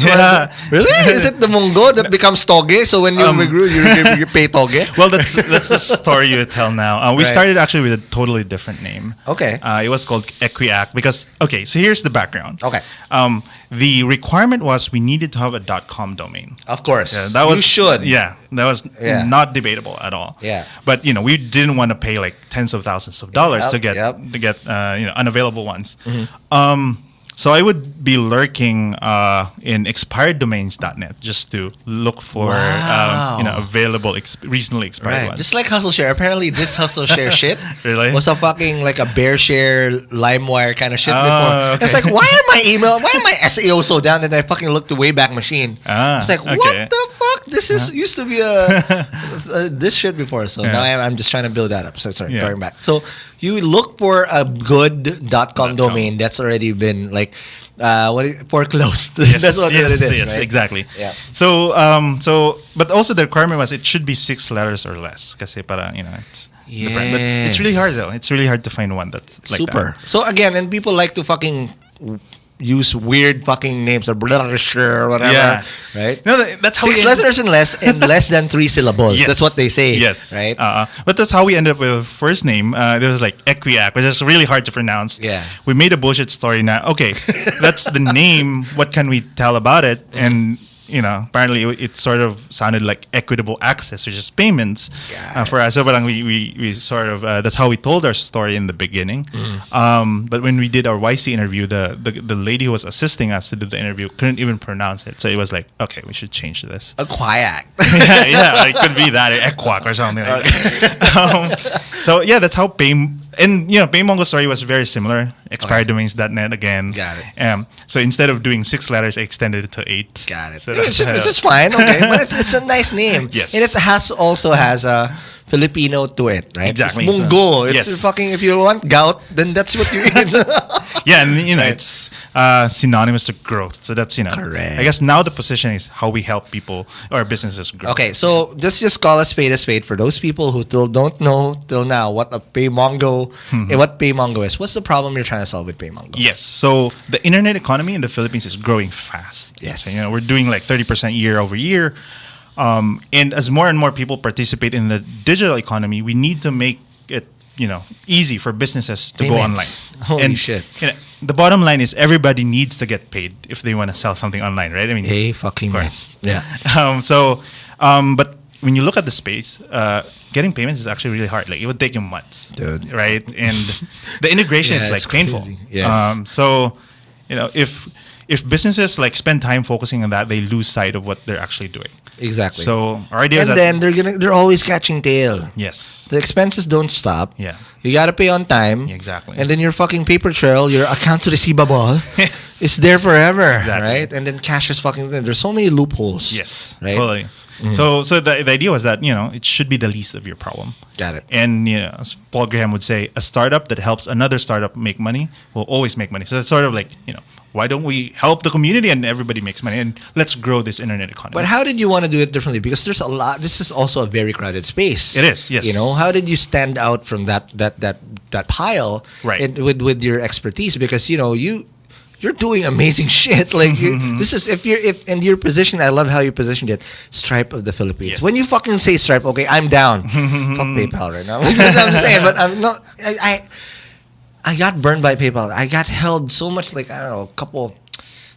really? Is it the Mongo that becomes Toge? So when you grew, you pay Toge? Well, that's the story you tell now. We Right. started actually with a totally different name. Okay. It was called Equiac because, so here's the background. Okay. The requirement was we needed to have a .com domain. Of course. Yeah, that was you should. Yeah, that was Yeah. not debatable at all. Yeah. But we didn't want to pay like tens of thousands of dollars Yep, to get yep. unavailable ones. So I would be lurking in expireddomains.net just to look for Wow. available recently expired Right. ones. Just like Hustle Share. Apparently this Hustle Share shit Really? was a fucking like a Bear Share, LimeWire kind of shit before. okay. It's like, why are my SEO so down? And I fucking looked the Wayback Machine. It's like, okay. what the fuck? This is used to be this shit before. So now I'm just trying to build that up. So sorry, Yeah. going back. So you look for a good .com domain that's already been like foreclosed. Yes, That's what yes, it is. yes, right? exactly. Yeah. So, but also the requirement was it should be 6 letters or less. Kasi para, it's the brand. But it's really hard though. It's really hard to find one that's like Super. that. So again, and people like to fucking use weird fucking names or or whatever. Yeah. Right? No, that's how 6 we letters and less than 3 syllables. Yes. That's what they say. Yes. Right? But that's how we ended up with a first name. There was like Equiac, which is really hard to pronounce. Yeah. We made a bullshit story now. Okay, that's the name. What can we tell about it? And apparently it sort of sounded like equitable access, which is payments for us. So parang we sort of that's how we told our story in the beginning. But when we did our YC interview, the lady who was assisting us to do the interview couldn't even pronounce it. So it was like, okay, we should change this. A quiac. yeah, it could be that Equac or something like that. So yeah, that's how PayMongo's story was very similar. Expireddomains.net again. Got it. So instead of doing 6 letters, I extended it to 8. Got it. So It's just fine, okay, but it's a nice name. Yes. And it also has a Filipino to it, right? Exactly. It's Mongo. It's Yes. fucking, if you want gout, then that's what you eat. Yeah, and it's synonymous to growth. So that's Correct. I guess now the position is how we help people or businesses grow. Okay, so let's just call a spade for those people who still don't know till now what a PayMongo, what PayMongo is. What's the problem you're trying to solve with PayMongo? Yes. So the internet economy in the Philippines is growing fast. Yes. So, we're doing like 30% year over year. And as more and more people participate in the digital economy, we need to make it, easy for businesses to go online. Payments. Holy shit. The bottom line is everybody needs to get paid if they want to sell something online, right? I mean, Hey, fucking mess. Yeah. But when you look at the space, getting payments is actually really hard. Like it would take you months, Dude. right? And the integration Yeah, is like it's painful. crazy. Yes. So, if businesses like spend time focusing on that, they lose sight of what they're actually doing. Exactly. So our idea is and that then they're always catching tail. yes, The expenses don't stop. yeah, You gotta pay on time. Exactly. And then your fucking paper trail, your accounts receivable, Yes. it's there forever, Exactly. right? And then cash is fucking. There's so many loopholes. yes, Right? totally. So the idea was that it should be the least of your problem. Got it. And as Paul Graham would say, a startup that helps another startup make money will always make money. So it's sort of like why don't we help the community and everybody makes money and let's grow this internet economy. But how did you want to do it differently? Because there's a lot. This is also a very crowded space. It is, yes. How did you stand out from that pile? Right. With your expertise, because you're doing amazing shit. Like this is if in your position. I love how you positioned it. Stripe of the Philippines. Yes. When you fucking say Stripe, okay, I'm down. Fuck PayPal right now. I'm just saying, but I'm not. I got burned by PayPal. I got held so much, like I don't know, a couple,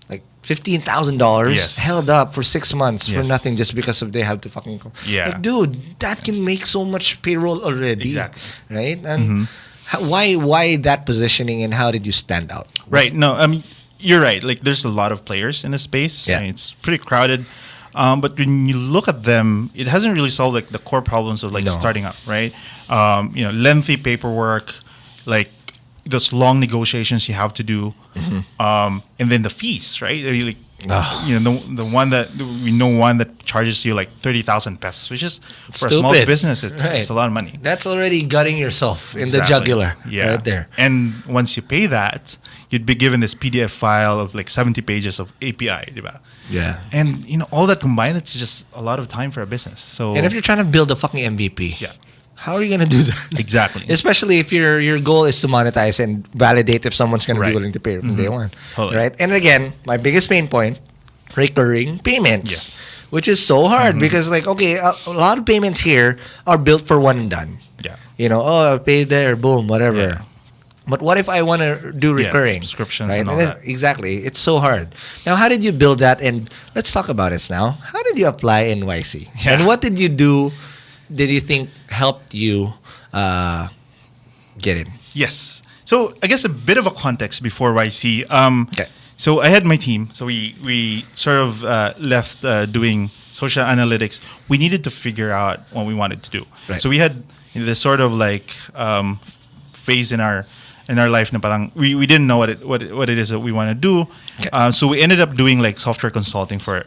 like $15,000 Yes. held up for 6 months for Yes. nothing just because of they have to fucking. Yeah. Like, dude, that can make so much payroll already. Exactly. Right. And why that positioning and how did you stand out? Right. No, I mean, you're right. Like, there's a lot of players in the space. Yeah. I mean, it's pretty crowded. But when you look at them, it hasn't really solved like the core problems of like No. starting up, right? Lengthy paperwork, like those long negotiations you have to do, and then the fees, right? Like, the one that we know one that charges you like 30,000 pesos, which is for a small Stupid. business, it's Right. a lot of money. That's already gutting yourself in the Exactly. jugular. Yeah. Right there. And once you pay that, you'd be given this PDF file of like 70 pages of API, diba? Yeah. And all that combined, it's just a lot of time for a business. So And if you're trying to build a fucking MVP, yeah, how are you gonna do that? exactly. Especially if your goal is to monetize and validate if someone's gonna be Right. willing to pay from day one. Totally. Right? And again, my biggest pain point, recurring payments. Yes. Which is so hard because like, okay, a lot of payments here are built for one and done. Yeah. I paid there, boom, whatever. Yeah. But what if I want to do Yeah, recurring? subscriptions right? and all that. Exactly. It's so hard. Now, how did you build that? And let's talk about it now. How did you apply NYC? Yeah. And what did you do? Did you think helped you get in? Yes. So I guess a bit of a context before YC. Okay. So I had my team. So we sort of left doing social analytics. We needed to figure out what we wanted to do. Right. So we had this sort of like phase in our life na parang we didn't know what it is that we want to do. Okay. So we ended up doing like software consulting for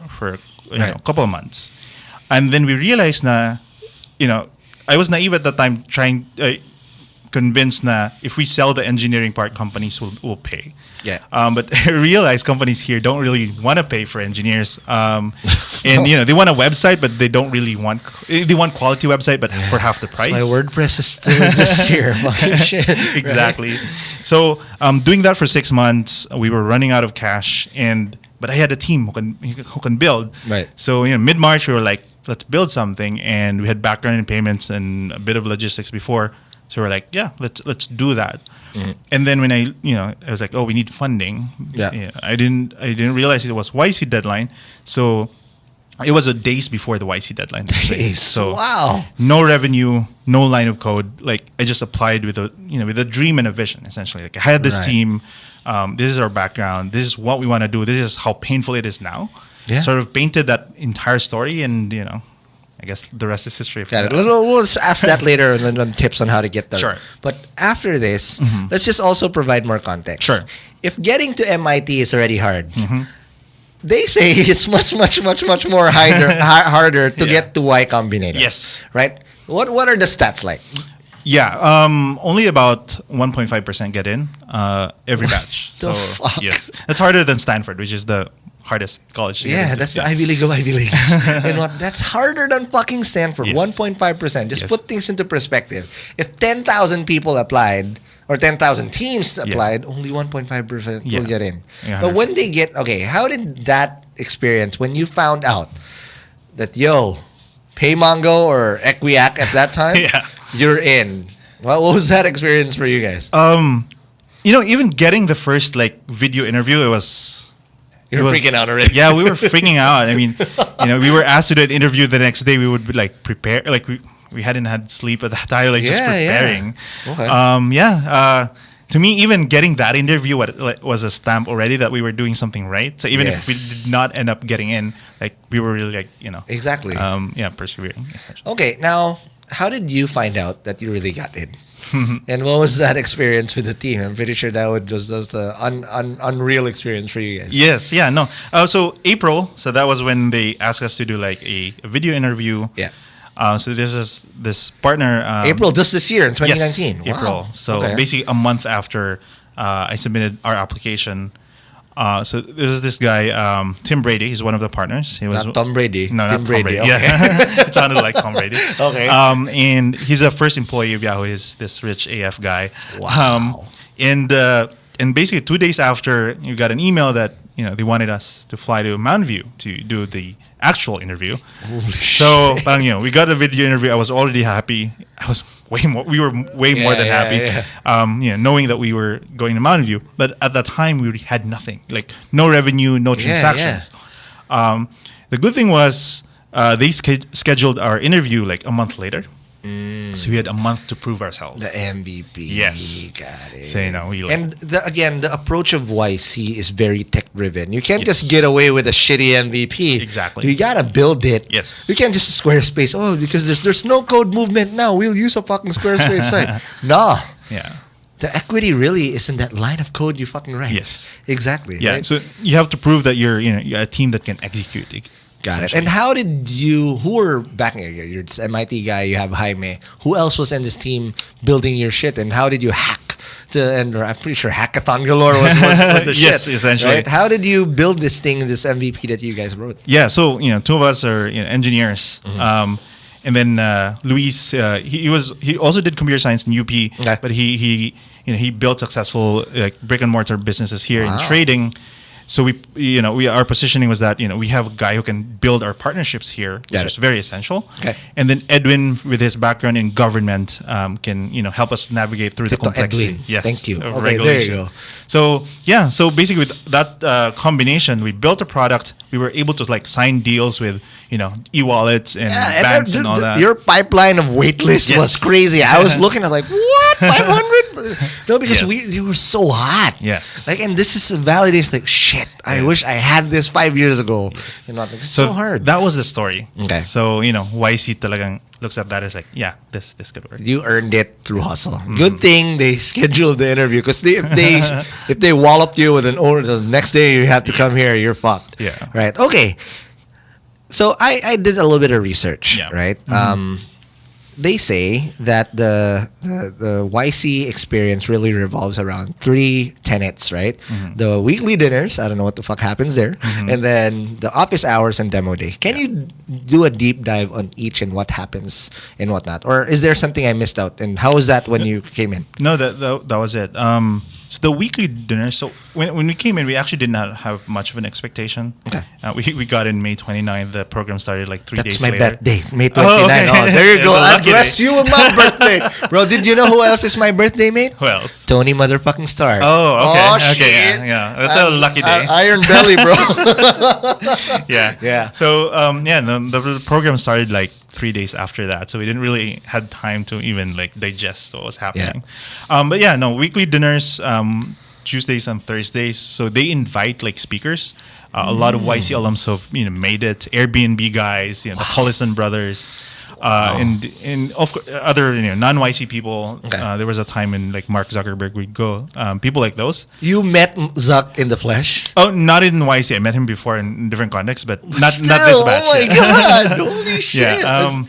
Right. a couple of months, and then we realized na I was naive at the time, trying convinced na if we sell the engineering part, companies will pay. Yeah. But I realized companies here don't really want to pay for engineers. And they want a website, but they don't really want. They want quality website, but for half the price. My WordPress is still just here. Fucking shit. Exactly. So doing that for 6 months, we were running out of cash, but I had a team who can build. Right. So mid March we were like, let's build something, and we had background in payments and a bit of logistics before. So we're like, yeah, let's do that. Mm-hmm. And then when I was like, oh, we need funding. Yeah. I didn't realize it was YC deadline. So it was a days before the YC deadline. actually. Days. So Wow. no revenue, no line of code. Like I just applied with a dream and a vision. Essentially, like I had this Right. team. This is our background. This is what we want to do. This is how painful it is now. Yeah. Sort of painted that entire story, and I guess the rest is history. Got it. We'll ask that later and then on tips on how to get there. Sure. But after this, let's just also provide more context. Sure. If getting to MIT is already hard, they say it's much more harder to Yeah. get to Y Combinator. Yes. Right? What are the stats like? Yeah, only about 1.5% get in every batch. So fuck? yes, it's harder than Stanford, which is the hardest college to get Yeah, into. that's the Ivy League of Ivy Leagues. And what? That's harder than fucking Stanford. Yes. 1.5%. Just Yes. put things into perspective. If 10,000 people applied, or 10,000 teams applied, only 1.5% Yeah. will get in. Yeah, But when they get, okay, how did that experience, when you found out that, Paymongo or Equiac at that time, Yeah. you're in. What was that experience for you guys? Even getting the first video interview, it was. You're freaking out already. Yeah, we were freaking out. I mean, we were asked to do an interview the next day. We would be prepare, we hadn't had sleep at that time, just Yeah, yeah. preparing. Okay. To me, even getting that interview was a stamp already that we were doing something right. So even if we Yes. did not end up getting in, we were really Exactly. persevering. Essentially. Okay, now, how did you find out that you really got in? And what was that experience with the team? I'm pretty sure that was just an unreal experience for you guys. Yes, yeah, no. So April, so that was when they asked us to do a video interview. Yeah. So there's this partner. April, just this year in 2019. Yes, April. Wow. So Okay. basically a month after I submitted our application. So there's this guy, Tim Brady. He's one of the partners. He was Not Tom Brady. No, Tim not Tom Brady. Okay. Yeah, it sounded like Tom Brady. Okay. And he's the first employee of Yahoo. He's this rich AF guy. Wow. And basically 2 days after, you got an email that they wanted us to fly to Mountain View to do the actual interview. So we got the video interview. I was already happy. I was we were way more than happy. Yeah. Knowing that we were going to Mountain View. But at that time we had nothing, no revenue, no transactions. The good thing was they scheduled our interview a month later. So we had a month to prove ourselves. The MVP. Yes. Got it. So we And the approach of YC is very tech driven. You can't Yes. just get away with a shitty MVP. Exactly. You gotta build it. Yes. You can't just Squarespace. Oh, because there's no code movement now. We'll use a fucking Squarespace site. Nah. yeah. The equity really is in that line of code you fucking write. Yes. Exactly. Yeah. right? So you have to prove that you're a team that can execute. Got it. essentially. And how did who were backing you? You're this MIT guy, you have Jaime. Who else was in this team building your shit? And how did you hack and I'm pretty sure Hackathon Galore was the shit. Yes, essentially. Right? How did you build this thing, this MVP that you guys wrote? Yeah, so two of us are engineers, and then Luis, he also did computer science in UP, Okay. but he built successful brick and mortar businesses here Wow. in trading. So our positioning was that we have a guy who can build our partnerships here, which Got is it. very essential. Okay. And then Edwin, with his background in government, can help us navigate through the Tito complexity. Edwin. Yes, Thank you. of Okay, regulation. there you go. So basically with that combination, we built a product. We were able to sign deals with e-wallets and banks and all that. Your pipeline of waitlist Yes. was crazy. I was looking at what 500? No, because Yes. we were so hot. Yes. And this is a validation. Shit, I Yes. wish I had this 5 years ago. It's so hard. That was the story. Okay. So YC talagang looks at that as this could work. You earned it through hustle. Mm-hmm. Good thing they scheduled the interview because if they walloped you with an order the next day you have to come here, you're fucked. Yeah. Right. Okay. So I did a little bit of research. Yeah. Right. They say that the YC experience really revolves around 3 tenets, right? The weekly dinners, I don't know what the fuck happens there, and then the office hours and demo day. Can you do a deep dive on each and what happens and whatnot? Or is there something I missed out? And how was that when you came in? No, that was it. So the weekly dinner. So when we came in, we actually did not have much of an expectation. Okay. We got in May 29th. The program started 3 That's days my later. birthday, May 29. okay. Oh, there you It's go. a I lucky bless day. you with my birthday. Bro, did you know who else is my birthday, mate? Who else? Tony motherfucking Stark. Oh, okay. Oh, Okay, shit. yeah. That's a lucky day. Iron belly, bro. Yeah. Yeah. So the program started 3 days after that, so we didn't really had time to even digest what was happening. But weekly dinners, Tuesdays and Thursdays. So they invite speakers. A lot of YC alums have made it. Airbnb guys, the Collison brothers. And of course, other non-YC people. Okay. There was a time in Mark Zuckerberg would go. People like those. You met Zuck in the flesh? Oh, not in YC. I met him before in different contexts, but not Still, this batch. oh my yeah. god! Holy shit! Yeah.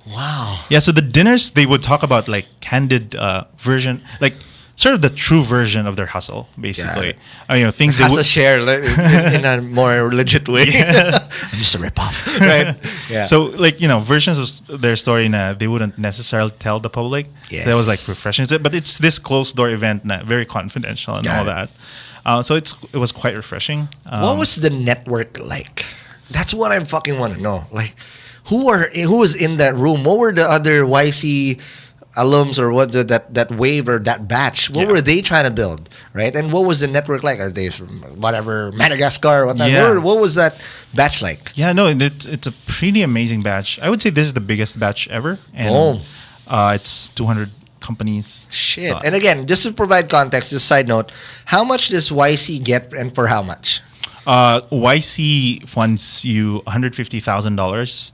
Wow. Yeah, so the dinners, they would talk about like candid version, like sort of the true version of their hustle, basically. Things they Has a would share in a more legit way. I'm just a ripoff, right? Yeah. So, like, versions of their story they wouldn't necessarily tell the public. Yes. That was like refreshing. But it's this closed door event, very confidential and all Got that. So it was quite refreshing. What was the network like? That's what I fucking want to know. Like, who was in that room? What were the other YC alums or that wave or that batch? What were they trying to build, right? And what was the network like? Are they from whatever Madagascar? What was that batch like? Yeah, no, it's a pretty amazing batch. I would say this is the biggest batch ever. And, it's 200 companies. Shit. So, And again, just to provide context, just side note, how much does YC get and for how much? YC funds you $150,000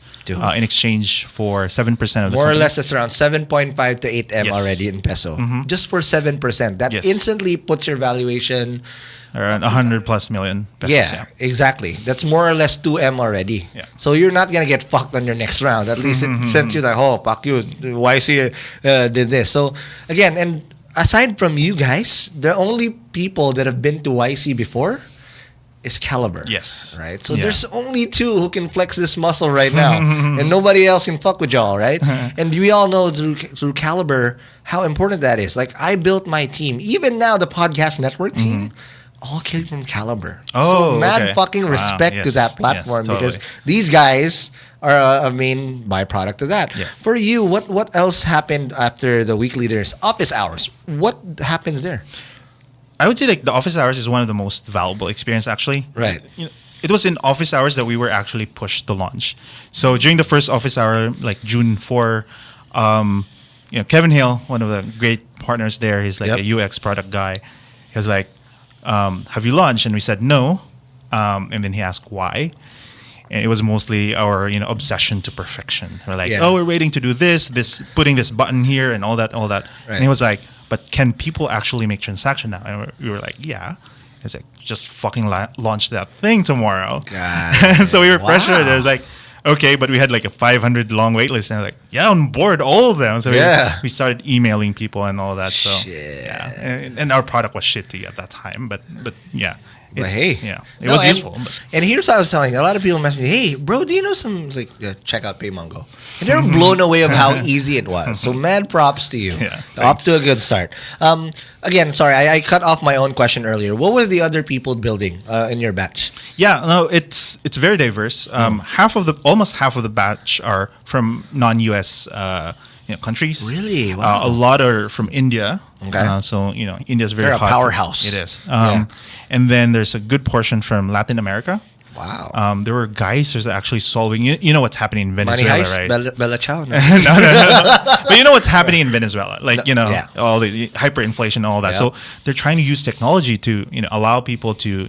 in exchange for 7% of the More or company. less, it's around 7.5 to 8M Yes. already in peso. Mm-hmm. Just for 7%. That Yes. instantly puts your valuation. Around 100 plus million pesos. Yeah, exactly. That's more or less 2M already. Yeah. So you're not going to get fucked on your next round. At least it sent you like, oh, fuck you. YC did this. So again, and aside from you guys, the only people that have been to YC before is Caliber. Yes. Right? So Yeah. there's only two who can flex this muscle right now. And nobody else can fuck with y'all, right? And we all know through Caliber how important that is. Like, I built my team. Even now, the podcast network team all came from Caliber. Oh, so mad okay. fucking Wow. respect to Yes. that platform Yes, totally. because these guys are a main byproduct of that. Yes. For you, what else happened after the week leaders office hours? What happens there? I would say like the office hours is one of the most valuable experience actually. Right. It was in office hours that we were actually pushed to launch. So during the first office hour, like June 4, Kevin Hale, one of the great partners there, he's like Yep. a UX product guy. He was like, have you launched? And we said no. And then he asked why. And it was mostly our obsession to perfection. We're like, Yeah. we're waiting to do this, putting this button here and all that. Right. And he was like, but can people actually make transaction now? And we were like, yeah. It's like, just fucking launch that thing tomorrow. God, so we were wow. pressured. It was like, okay, but we had like a 500 long wait list. And we're like, yeah, on board all of them. So we started emailing people and all that. So Shit. yeah, and our product was shitty at that time. But yeah. But hey, it was useful. But. And here's what I was telling you. A lot of people message me, hey, bro, do you know some, like, check out Paymongo. And they're blown away of how easy it was. So mad props to you. Yeah, Off to a good start. Again, sorry, I cut off my own question earlier. What was the other people building in your batch? Yeah, no, it's very diverse. Almost half of the batch are from non-US countries. Really? Wow. A lot are from India. Okay. So India is very They're a hot. powerhouse. It is. Yeah. And then there's a good portion from Latin America. Wow. There were guys who's actually solving. You know what's happening in Money Venezuela, heist? right? Bella Ciao? No. No. But you know what's happening in Venezuela, like Yeah. all the hyperinflation and all that. Yeah. So they're trying to use technology to allow people to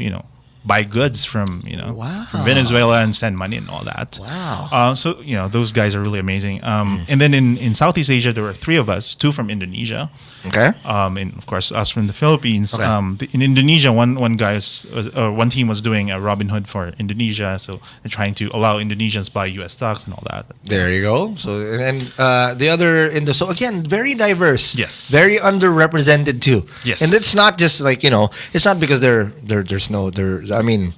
buy goods from Wow. from Venezuela and send money and all that. Wow. So those guys are really amazing. And then in Southeast Asia there were 3 of us, 2 from Indonesia. Okay. And of course us from the Philippines. Okay. In Indonesia, one team was doing a Robinhood for Indonesia, so they're trying to allow Indonesians buy U.S. stocks and all that. There you go. So and the other so again, very diverse. Yes. Very underrepresented too. Yes. And it's not just like it's not because I mean,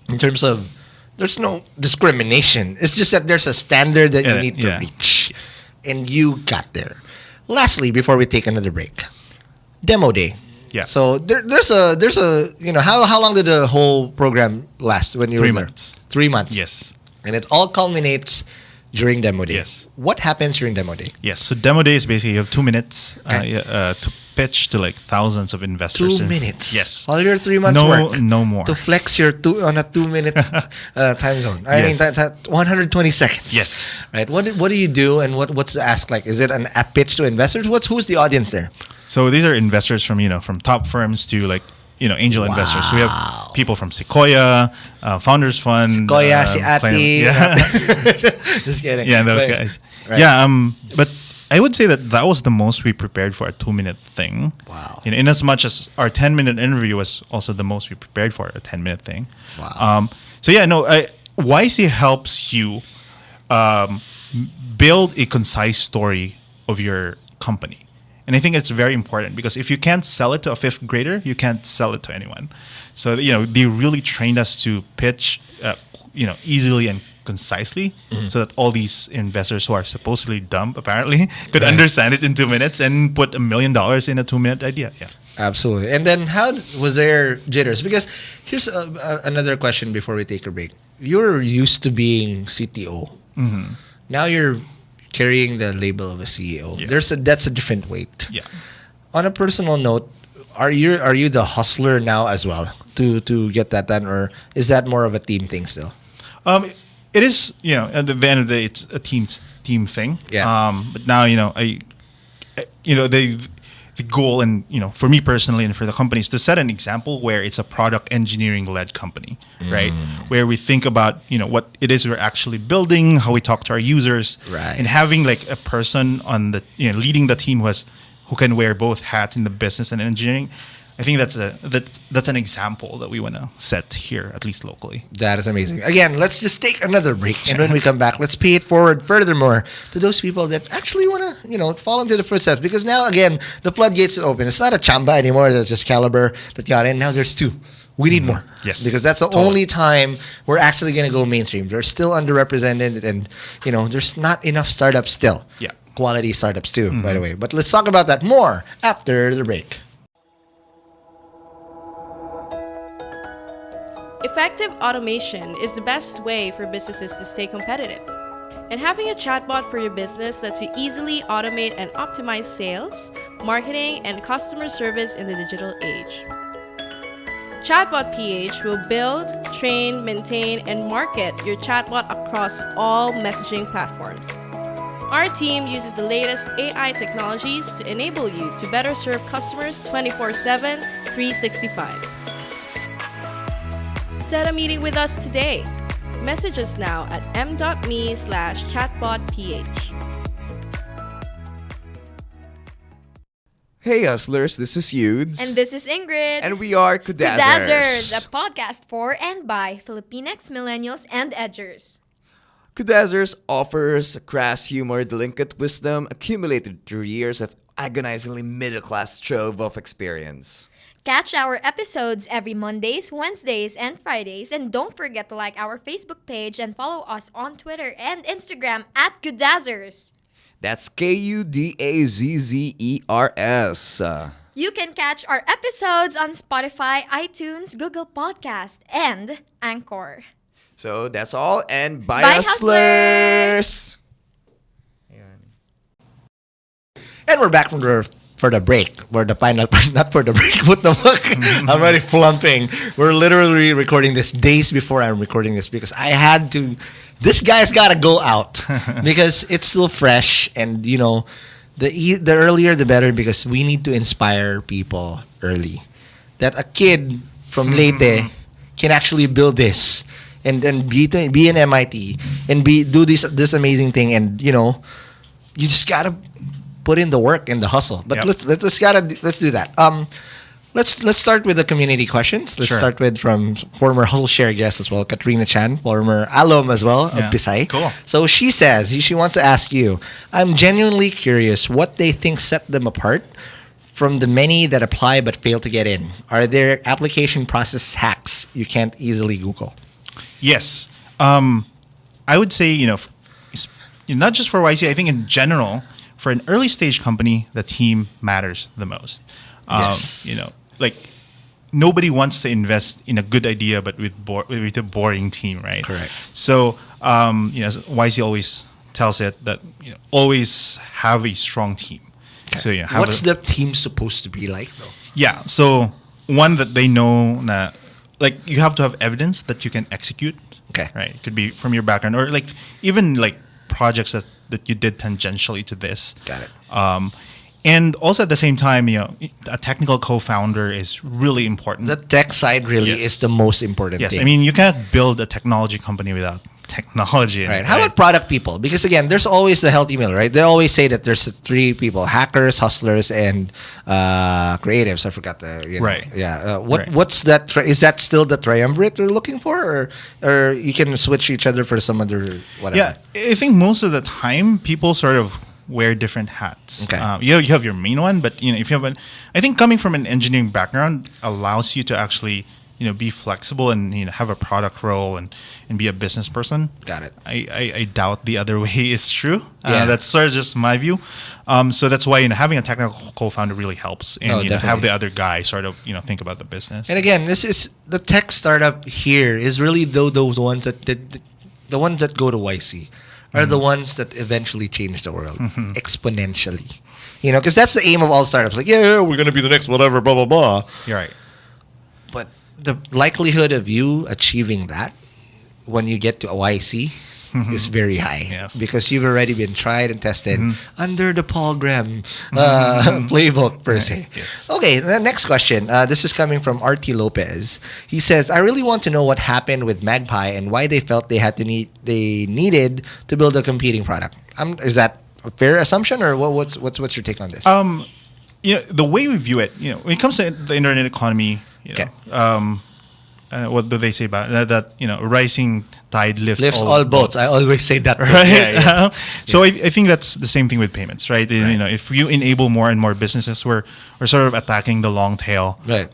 in terms of there's no discrimination. It's just that there's a standard that you need to reach. Yes. And you got there. Lastly, before we take another break, demo day. Yeah. So there's a how long did the whole program last when you 3 were there? months. 3 months. Yes. And it all culminates during demo day. Yes. What happens during demo day? Yes. So demo day is basically you have 2 minutes Okay. to pitch to like thousands of investors. 2 minutes. Yes. All your 3 months work. No more. To flex your on a 2 minute time zone. I mean Yes. that 120 seconds. Yes. Right. What do you do and what's the ask like? Is it an app pitch to investors? Who's the audience there? So these are investors from from top firms to like angel investors. So we have people from Sequoia, Founders Fund, Sequoia, si Ati. yeah, Just kidding. yeah, those Right. guys. Right. Yeah, but I would say that was the most we prepared for a 2-minute thing. Wow. In as much as our 10-minute interview was also the most we prepared for a 10-minute thing. Wow. So yeah, no, YC helps you build a concise story of your company. And I think it's very important because if you can't sell it to a fifth grader, you can't sell it to anyone. So, they really trained us to pitch, easily and concisely so that all these investors who are supposedly dumb, apparently, could understand it in 2 minutes and put $1 million in a 2-minute idea. Yeah. Absolutely. And then how was there jitters? Because here's another question before we take a break. You're used to being CTO. Mm-hmm. Now you're carrying the label of a CEO. Yeah. That's a different weight. Yeah. On a personal note, are you the hustler now as well to get that done, or is that more of a team thing still? It is, at the end of the day, it's a team thing. Yeah. But now, the goal and, for me personally and for the company is to set an example where it's a product engineering led company, right? Where we think about, what it is we're actually building, how we talk to our users, right? And having like a person on the, leading the team who can wear both hats in the business and engineering. I think that's an example that we want to set here, at least locally. That is amazing. Again, let's just take another break, and when we come back, let's pay it forward furthermore to those people that actually want to, fall into the footsteps. Because now, again, the floodgates are open. It's not a chamba anymore. That's just Caliber that got in. Now there's 2. We need more. Yes. Because that's the only time we're actually going to go mainstream. They're still underrepresented, and there's not enough startups still. Yeah. Quality startups too, by the way. But let's talk about that more after the break. Effective automation is the best way for businesses to stay competitive. And having a chatbot for your business lets you easily automate and optimize sales, marketing, and customer service in the digital age. Chatbot PH will build, train, maintain, and market your chatbot across all messaging platforms. Our team uses the latest AI technologies to enable you to better serve customers 24/7, 365. Set a meeting with us today. Message us now at m.me/chatbotph. Hey hustlers, this is Yudes. And this is Ingrid. And we are Kudazzers. A podcast for and by Filipinx, millennials, and edgers. Kudazzers offers crass humor, delinquent wisdom accumulated through years of agonizingly middle-class trove of experience. Catch our episodes every Mondays, Wednesdays, and Fridays. And don't forget to like our Facebook page and follow us on Twitter and Instagram at Kudazzers. That's Kudazzers. You can catch our episodes on Spotify, iTunes, Google Podcast, and Anchor. So that's all, and bye, Bye, hustlers! And we're back for the break. We're the final part, not for the break. What the fuck? I'm already flumping. We're literally recording this days before I'm recording this because I had to. This guy's got to go out because it's still fresh, and the earlier the better because we need to inspire people early. That a kid from Leyte can actually build this and be in MIT and do this amazing thing, and you just gotta put in the work and the hustle. But let's do that. Let's start with the community questions. Let's start with from former Hustle Share guest as well, Katrina Chan, former alum as well of Pisay. Cool. So she says she wants to ask you, I'm genuinely curious what they think set them apart from the many that apply but fail to get in. Are there application process hacks you can't easily Google? Yes. I would say, not just for YC, I think in general, for an early stage company, the team matters the most. Yes. Like nobody wants to invest in a good idea, but with a boring team, right? Correct. So, as YC always tells it that always have a strong team. Okay. So what's the team supposed to be like, though? Yeah. So one that they know that, like, you have to have evidence that you can execute. Okay. Right. It could be from your background or like even like projects that you did tangentially to this. Got it. And also at the same time, a technical co-founder is really important. The tech side really is the most important Yes, thing. I mean, you cannot build a technology company without technology. Right. How about product people? Because again, there's always the healthy middle, right? They always say that there's three people: hackers, hustlers, and creatives. I forgot the Right. Yeah. Right. What's that? Is that still the triumvirate they're looking for, or you can switch each other for some other whatever? Yeah, I think most of the time people sort of wear different hats. Okay. You have your main one, but if you have I think coming from an engineering background allows you to actually be flexible and have a product role and be a business person. Got it. I doubt the other way is true. Yeah. That's sort of just my view. So that's why having a technical co-founder really helps, and have definitely. the other guy sort of think about the business. And again, this is the tech startup here is really those ones that the ones that go to YC are the ones that eventually change the world exponentially. Because that's the aim of all startups. Like, yeah, we're gonna be the next whatever, blah blah blah. You're right. But the likelihood of you achieving that when you get to a YC is very high. Yes. Because you've already been tried and tested under the Paul Graham playbook, per se. Yes. Okay, the next question. This is coming from RT Lopez. He says, I really want to know what happened with Magpie and why they felt they needed to build a competing product. Is that a fair assumption, or what's your take on this? The way we view it, when it comes to the internet economy, Okay. What do they say about that? A rising tide lifts all boats. I always say that. Right. Yeah. So I think that's the same thing with payments, right? If you enable more and more businesses, we're sort of attacking the long tail. Right.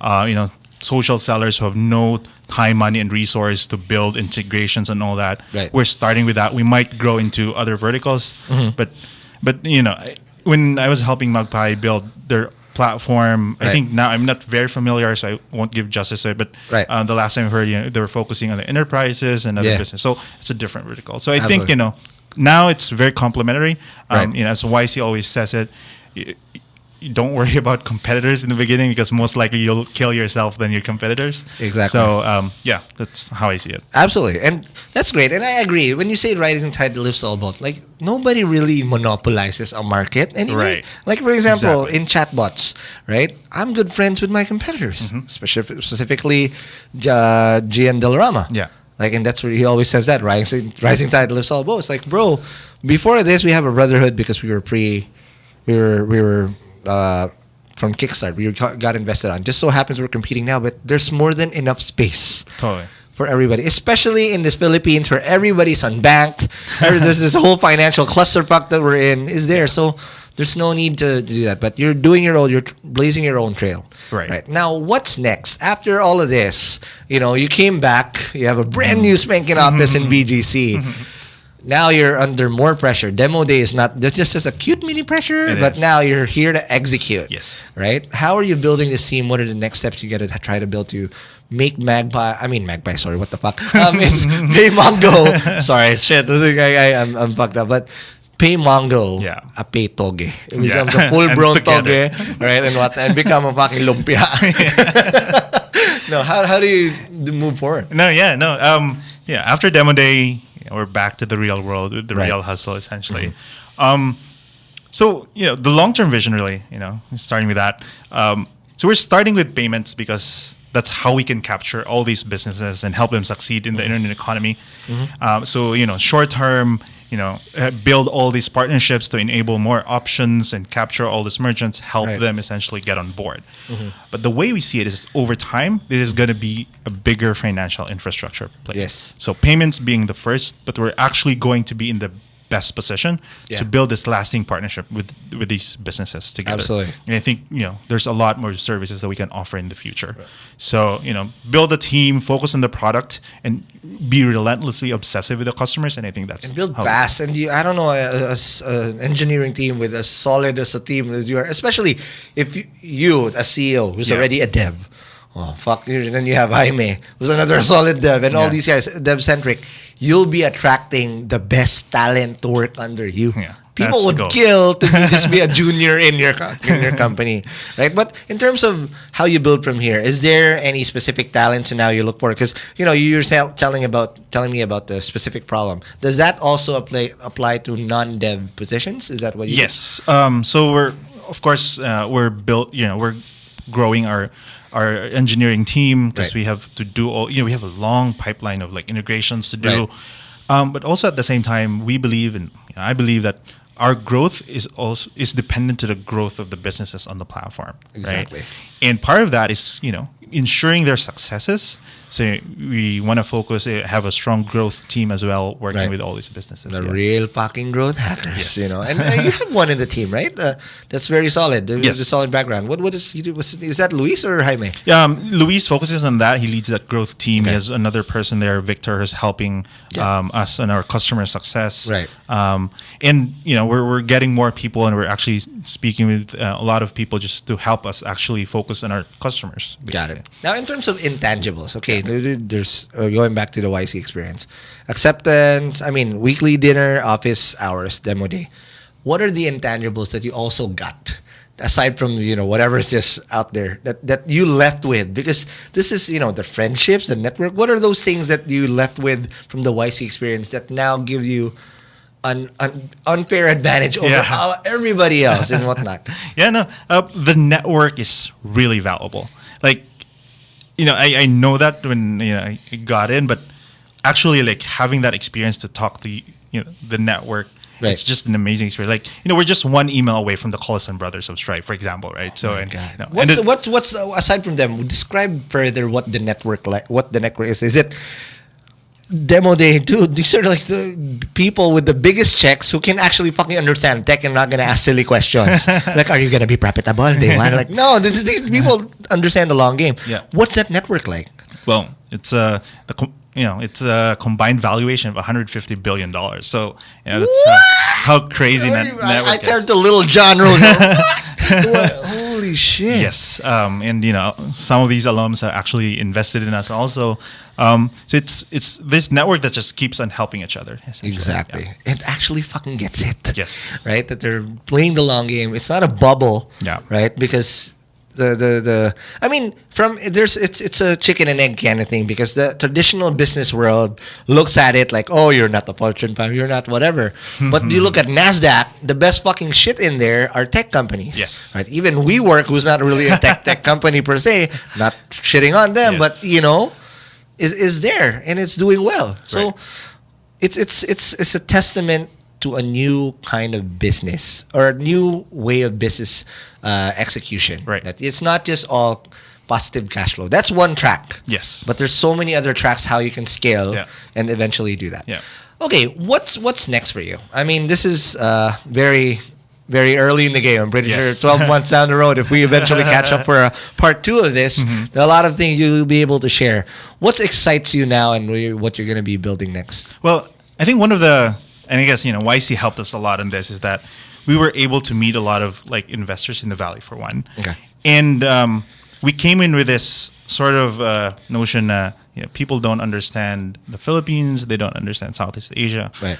Social sellers who have no time, money, and resource to build integrations and all that. Right. We're starting with that. We might grow into other verticals, but when I was helping Magpie build their platform, I think now I'm not very familiar, so I won't give justice to it. But Right. The last time I heard, they were focusing on the enterprises and other business, so it's a different vertical. So I think now it's very complementary. Right. As YC always says it. You don't worry about competitors in the beginning because most likely you'll kill yourself than your competitors. Exactly. So that's how I see it. Absolutely. And that's great. And I agree. When you say rising tide lifts all boats, like nobody really monopolizes a market anyway. Right. Like for example, Exactly. in chatbots, right? I'm good friends with my competitors, specifically Gian Delrama. Yeah. Like, and that's where he always says that rising tide lifts all boats. Like, bro, before this we have a brotherhood because we were from Kickstart. We got invested on. Just so happens we're competing now, but there's more than enough space Totally. for everybody, especially in this Philippines where everybody's unbanked. There's this whole financial clusterfuck that we're in is there. So there's no need to do that. But you're doing you're blazing your own trail. Right. Now, what's next? After all of this, you came back, you have a brand new spanking office in BGC. Now you're under more pressure. Demo day is not just a cute mini pressure, It but is. now you're here to execute. Yes. Right? How are you building this team? What are the next steps you got to try to build to make Magpie, sorry, what the fuck? It's Pay Mongo. Sorry, shit. I'm fucked up. But Pay Mongo a Pay Toge. It becomes a full-blown And together. Toge, right? And become a fucking lumpia. No, how do you move forward? No. After demo day, we're back to the real world, with the Right. real hustle, essentially. So the long-term vision, really, starting with that. So we're starting with payments because that's how we can capture all these businesses and help them succeed in the internet economy. So short term, build all these partnerships to enable more options and capture all these merchants, help Right. them essentially get on board. But the way we see it is over time, this is going to be a bigger financial infrastructure play. Yes. So payments being the first, but we're actually going to be in the best position Yeah. to build this lasting partnership with these businesses together. Absolutely. And I think there's a lot more services that we can offer in the future. So build a team, focus on the product, and be relentlessly obsessive with the customers. And I think that's And build how- fast. And I don't know, an engineering team with as solid as a team as you are, especially if you a CEO who's Yeah. already a dev. Oh, fuck. Then you have Jaime, who's another solid dev, and all Yeah. these guys, dev-centric. You'll be attracting the best talent to work under you. Yeah, People that's the would goal. kill to just be a junior in your company, right? But in terms of how you build from here, is there any specific talents now you look for? Because you're telling me about the specific problem. Does that also apply to non-dev positions? Is that what you? Yes. So we're growing our engineering team because Right. we have to do all. We have a long pipeline of integrations to do. Right. But also at the same time, we believe in. I believe that our growth is dependent to the growth of the businesses on the platform. Exactly. Right? And part of that is ensuring their successes. So we want to focus, have a strong growth team as well, working Right. with all these businesses. The yeah. real fucking growth hackers, Yes. and you have one in the team, right? That's very solid. Yes. The solid background. What does he do? Is that Luis or Jaime? Yeah, Luis focuses on that. He leads that growth team. Okay. He has another person there, Victor, who's helping Yeah. us on our customer success. Right. And we're getting more people, and we're actually speaking with a lot of people just to help us actually focus on our customers. Got it. basically. Now, in terms of intangibles, okay, there's going back to the YC experience, acceptance. I mean, weekly dinner, office hours, demo day. What are the intangibles that you also got? Aside from whatever's just out there that you left with, because this is the friendships, the network. What are those things that you left with from the YC experience that now give you an unfair advantage over everybody else and whatnot? Yeah, no, the network is really valuable. Like, I know that when I got in, but actually, like having that experience to talk to the network. Right. It's just an amazing experience. Like, we're just one email away from the Collison brothers of Stripe, for example, right? So, What's aside from them? Describe further what the network is. Is it demo day, dude? These are like the people with the biggest checks who can actually fucking understand tech and not gonna ask silly questions. Like, are you gonna be profitable? They want like, no, these people understand the long game. Yeah. What's that network like? Well, it's it's a combined valuation of $150 billion. So that's how crazy that network I is. turned to Little John Rowe. Holy shit! Yes, and some of these alums are actually invested in us also. So it's this network that just keeps on helping each other. essentially. Exactly. Yeah. It actually fucking gets it. Yes. Right? That they're playing the long game. It's not a bubble. Yeah. Right? Because it's a chicken and egg kind of thing, because the traditional business world looks at it like, oh, you're not the Fortune 5, you're not whatever. But you look at NASDAQ, the best fucking shit in there are tech companies. Yes. Right? Even WeWork, who's not really a tech company per se, not shitting on them, Yes. but is there and it's doing well. So Right. it's a testament to a new kind of business or a new way of business execution. Right. That it's not just all positive cash flow. That's one track. Yes. But there's so many other tracks how you can scale Yeah. and eventually do that. Yeah. Okay, what's next for you? I mean, this is very, very early in the game. I'm pretty Yes. sure 12 months down the road, if we eventually catch up for a part 2 of this, there are a lot of things you'll be able to share. What excites you now and what you're going to be building next? Well, I think one of and I guess YC helped us a lot in this, is that we were able to meet a lot of like investors in the Valley, for one. Okay. And we came in with this sort of notion that people don't understand the Philippines, they don't understand Southeast Asia. Right.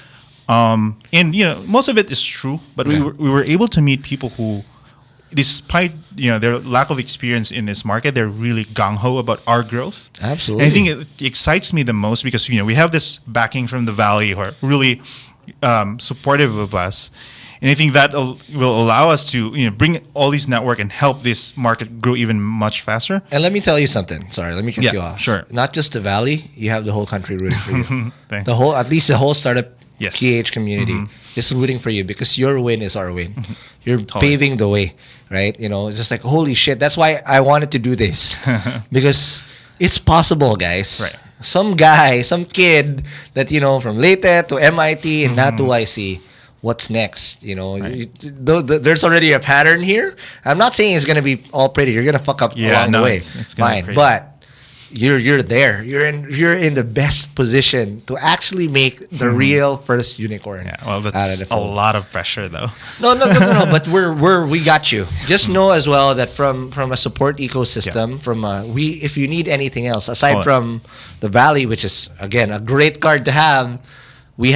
And most of it is true, but Okay. we were able to meet people who, despite their lack of experience in this market, they're really gung ho about our growth. Absolutely. And I think it excites me the most because we have this backing from the Valley who are really supportive of us, and I think that will allow us to bring all these network and help this market grow even much faster. And let me tell you something. Sorry, let me cut Yeah, you off. sure. Not just the Valley, you have the whole country rooting for you. Thanks. At least the whole startup Yes. PH community is rooting for you, because your win is our win. You're Totally. paving the way, right? It's just like, holy shit. That's why I wanted to do this, because it's possible, guys. Right. Some guy, some kid that from Leyte to MIT and not to YC. What's next? There's already a pattern here. I'm not saying it's gonna be all pretty. You're gonna fuck up along the way. It's gonna be Fine, crazy. but you're there. You're in the best position to actually make the real first unicorn. Yeah, well, out of that's the a fold. lot of pressure, though. No. But we got you. Just know as well that from a support ecosystem, if you need anything else aside from the Valley, which is again a great card to have, we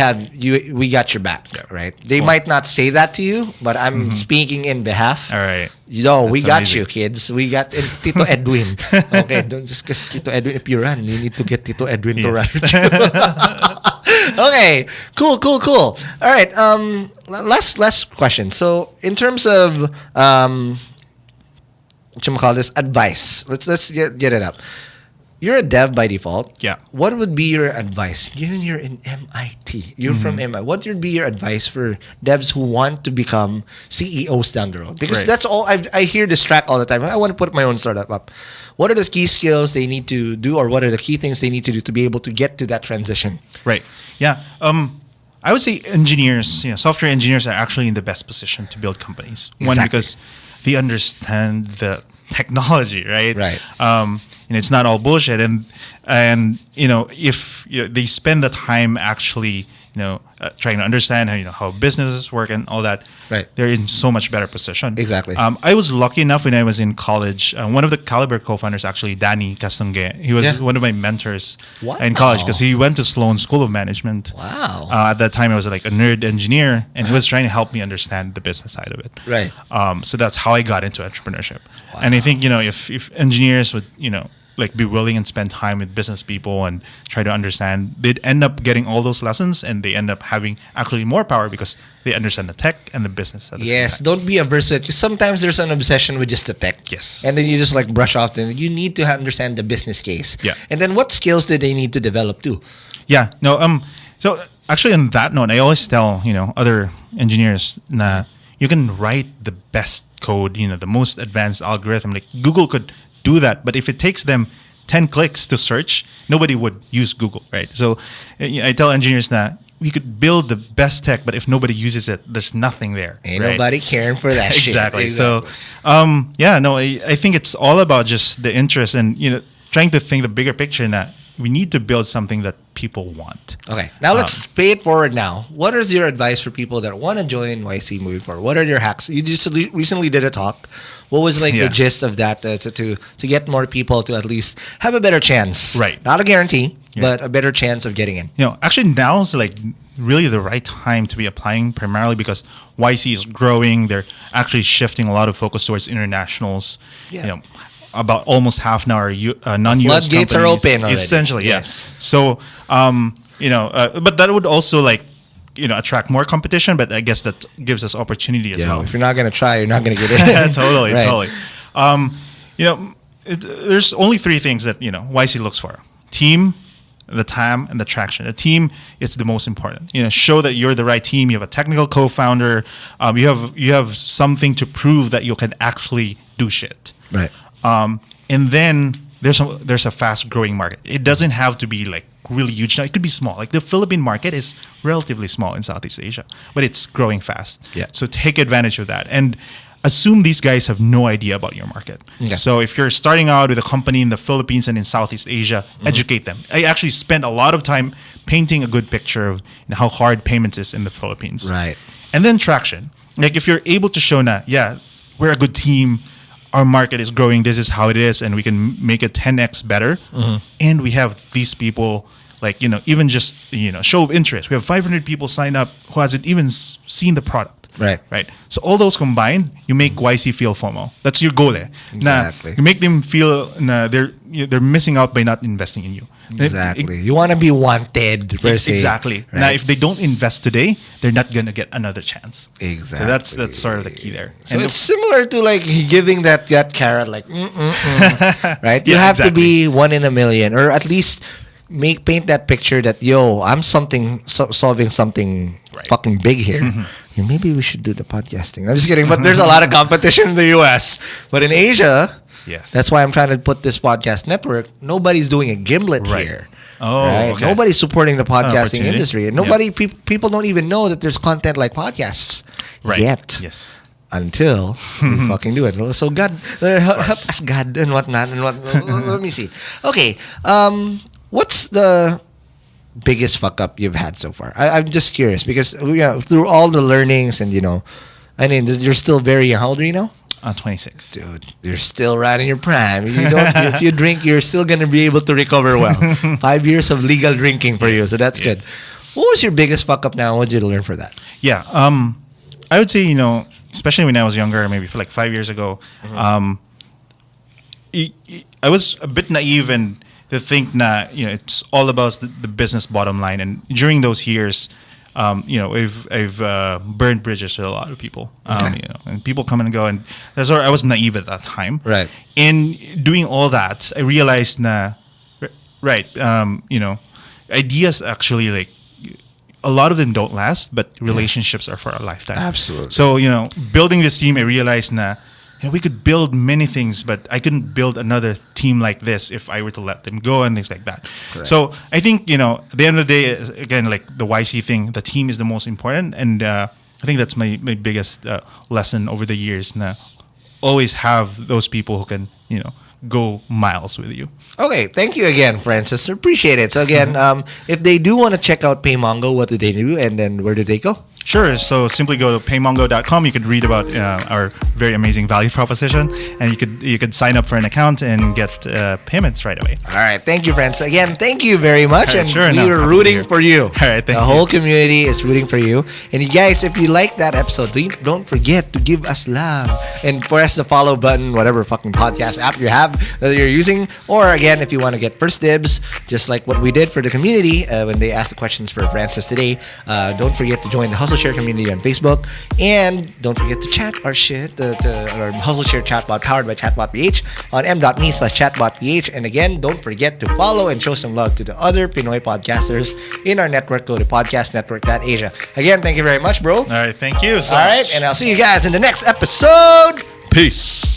got your back, right? They might not say that to you, but I'm speaking in behalf. All right. We That's got amazing. you, kids. We got Tito Edwin. Okay, don't just because Tito Edwin, if you run, you need to get Tito Edwin to run Yes. with you. Okay, cool. All right, last question. So, in terms of what you call this advice, let's get it up. You're a dev by default. Yeah. What would be your advice, given you're in MIT? You're from MIT. What would be your advice for devs who want to become CEOs down the road? Because Right. that's all I hear this track all the time. I want to put my own startup up. What are the key skills they need to do, or what are the key things they need to do to be able to get to that transition? Right. Yeah. I would say engineers, software engineers are actually in the best position to build companies. One, Exactly. because they understand the technology, right? Right. And it's not all bullshit. And if they spend the time actually, trying to understand how businesses work and all that, Right. they're in so much better position. Exactly. I was lucky enough when I was in college. One of the Caliber co-founders, actually, Danny Castongue, he was Yeah. one of my mentors Wow. in college because he went to Sloan School of Management. Wow. At that time, I was like a nerd engineer, and he was trying to help me understand the business side of it. Right. So that's how I got into entrepreneurship. And I think if engineers would like be willing and spend time with business people and try to understand, they'd end up getting all those lessons, and they end up having actually more power because they understand the tech and the business at the same Yes, time. don't be averse to it. 'Cause sometimes there's an obsession with just the tech. Yes. And then you just like brush off. Then you need to understand the business case. Yeah. And then what skills do they need to develop too? Yeah. No. So actually, on that note, I always tell other engineers that you can write the best code, the most advanced algorithm. Like Google could do that, but if it takes them 10 clicks to search, nobody would use Google, right? So I tell engineers that we could build the best tech, but if nobody uses it, there's nothing there. Ain't right? nobody caring for that shit. Exactly. So, I think it's all about just the interest and trying to think the bigger picture. And that we need to build something that people want. Okay, now let's pay it forward now. What is your advice for people that want to join YC moving forward? What are your hacks? You just recently did a talk. What was like Yeah. the gist of that to get more people to at least have a better chance? Right. Not a guarantee, Yeah. but a better chance of getting in. Actually now is like really the right time to be applying, primarily because YC is growing. They're actually shifting a lot of focus towards internationals. Yeah. About almost half now are non-US Floodgates are companies. open already. Essentially, Yes. yes. So, but that would also attract more competition. But I guess that gives us opportunity as well. If you're not gonna try, you're not gonna get in. Totally, Right. totally. There's only three things that YC looks for: team, the time, and the traction. The team, it's the most important. Show that you're the right team. You have a technical co-founder. You have something to prove that you can actually do shit. Right. And then there's a fast growing market. It doesn't have to be like really huge. Now it could be small. Like the Philippine market is relatively small in Southeast Asia, but it's growing fast. Yeah. So take advantage of that and assume these guys have no idea about your market. Yeah. So if you're starting out with a company in the Philippines and in Southeast Asia, educate them. I actually spent a lot of time painting a good picture of how hard payments is in the Philippines. Right. And then traction. Like if you're able to show that, yeah, we're a good team, our market is growing, this is how it is, and we can make it 10x better. And we have these people, like, even just, show of interest. We have 500 people sign up who hasn't even seen the product. Right. Right. So all those combined, you make YC feel FOMO. That's your goal. Exactly. You make them feel they're missing out by not investing in you. Exactly. You want to be wanted, per se. Exactly. Right? Now, if they don't invest today, they're not gonna get another chance. Exactly. So that's sort of the key there. So it's similar to like giving that carrot, like, right? You Yeah, have to exactly. be one in a million, or at least paint that picture that I'm solving something Right. fucking big here. Yeah, maybe we should do the podcasting. I'm just kidding, but there's a lot of competition in the U.S. But in Asia, Yes. that's why I'm trying to put this podcast network. Nobody's doing a gimlet Right. here. Oh, Right? okay. Nobody's supporting the an podcasting opportunity. industry. And Yep. nobody, people don't even know that there's content like podcasts Right. yet. Yes. Until we fucking do it. So God, help us, God, and whatnot, and what. Let me see. Okay, what's the biggest fuck up you've had so far? I'm just curious because through all the learnings and I mean, you're still very young. How old are you now? 26. Dude, you're still right in your prime. You don't. If you drink, you're still gonna be able to recover well. 5 years of legal drinking for you, so that's yes. good. What was your biggest fuck up now? What did you learn for that? Yeah. I would say, especially when I was younger, maybe for like 5 years ago, I was a bit naive and to think that it's all about the business bottom line. And during those years, I've burned bridges with a lot of people. And people come and go, and that's why I was naive at that time. Right. In doing all that, I realized that right. Ideas actually like a lot of them don't last, but relationships are for a lifetime. Absolutely. So building this team, I realized na we could build many things, but I couldn't build another team like this if I were to let them go and things like that. Correct. So I think at the end of the day, again, like the YC thing, the team is the most important, and I think that's my biggest lesson over the years. Na always have those people who can go miles with you. Okay, thank you again, Francis. Appreciate it. So again, if they do want to check out PayMongo, what do they do, and then where do they go? Sure. So simply go to paymongo.com. You could read about our very amazing value proposition, and you could sign up for an account and get payments right away. All right, thank you, friends. Again, thank you very much, All right, and sure, we no, are happy to rooting hear. for you. All right, thank the you. whole community is rooting for you. And you guys, if you like that episode, don't forget to give us love and press the follow button, whatever fucking podcast app you have that you're using. Or again, if you want to get first dibs, just like what we did for the community when they asked the questions for Francis today, don't forget to join the Hustle Share community on Facebook. And don't forget to chat our shit, our Hustle Share chatbot powered by ChatbotPH on m.me/chatbotph. And again, don't forget to follow and show some love to the other Pinoy podcasters in our network. Go to podcastnetwork.asia. Again, thank you very much, bro. All right. Thank you. All right, and I'll see you guys in the next episode. Peace.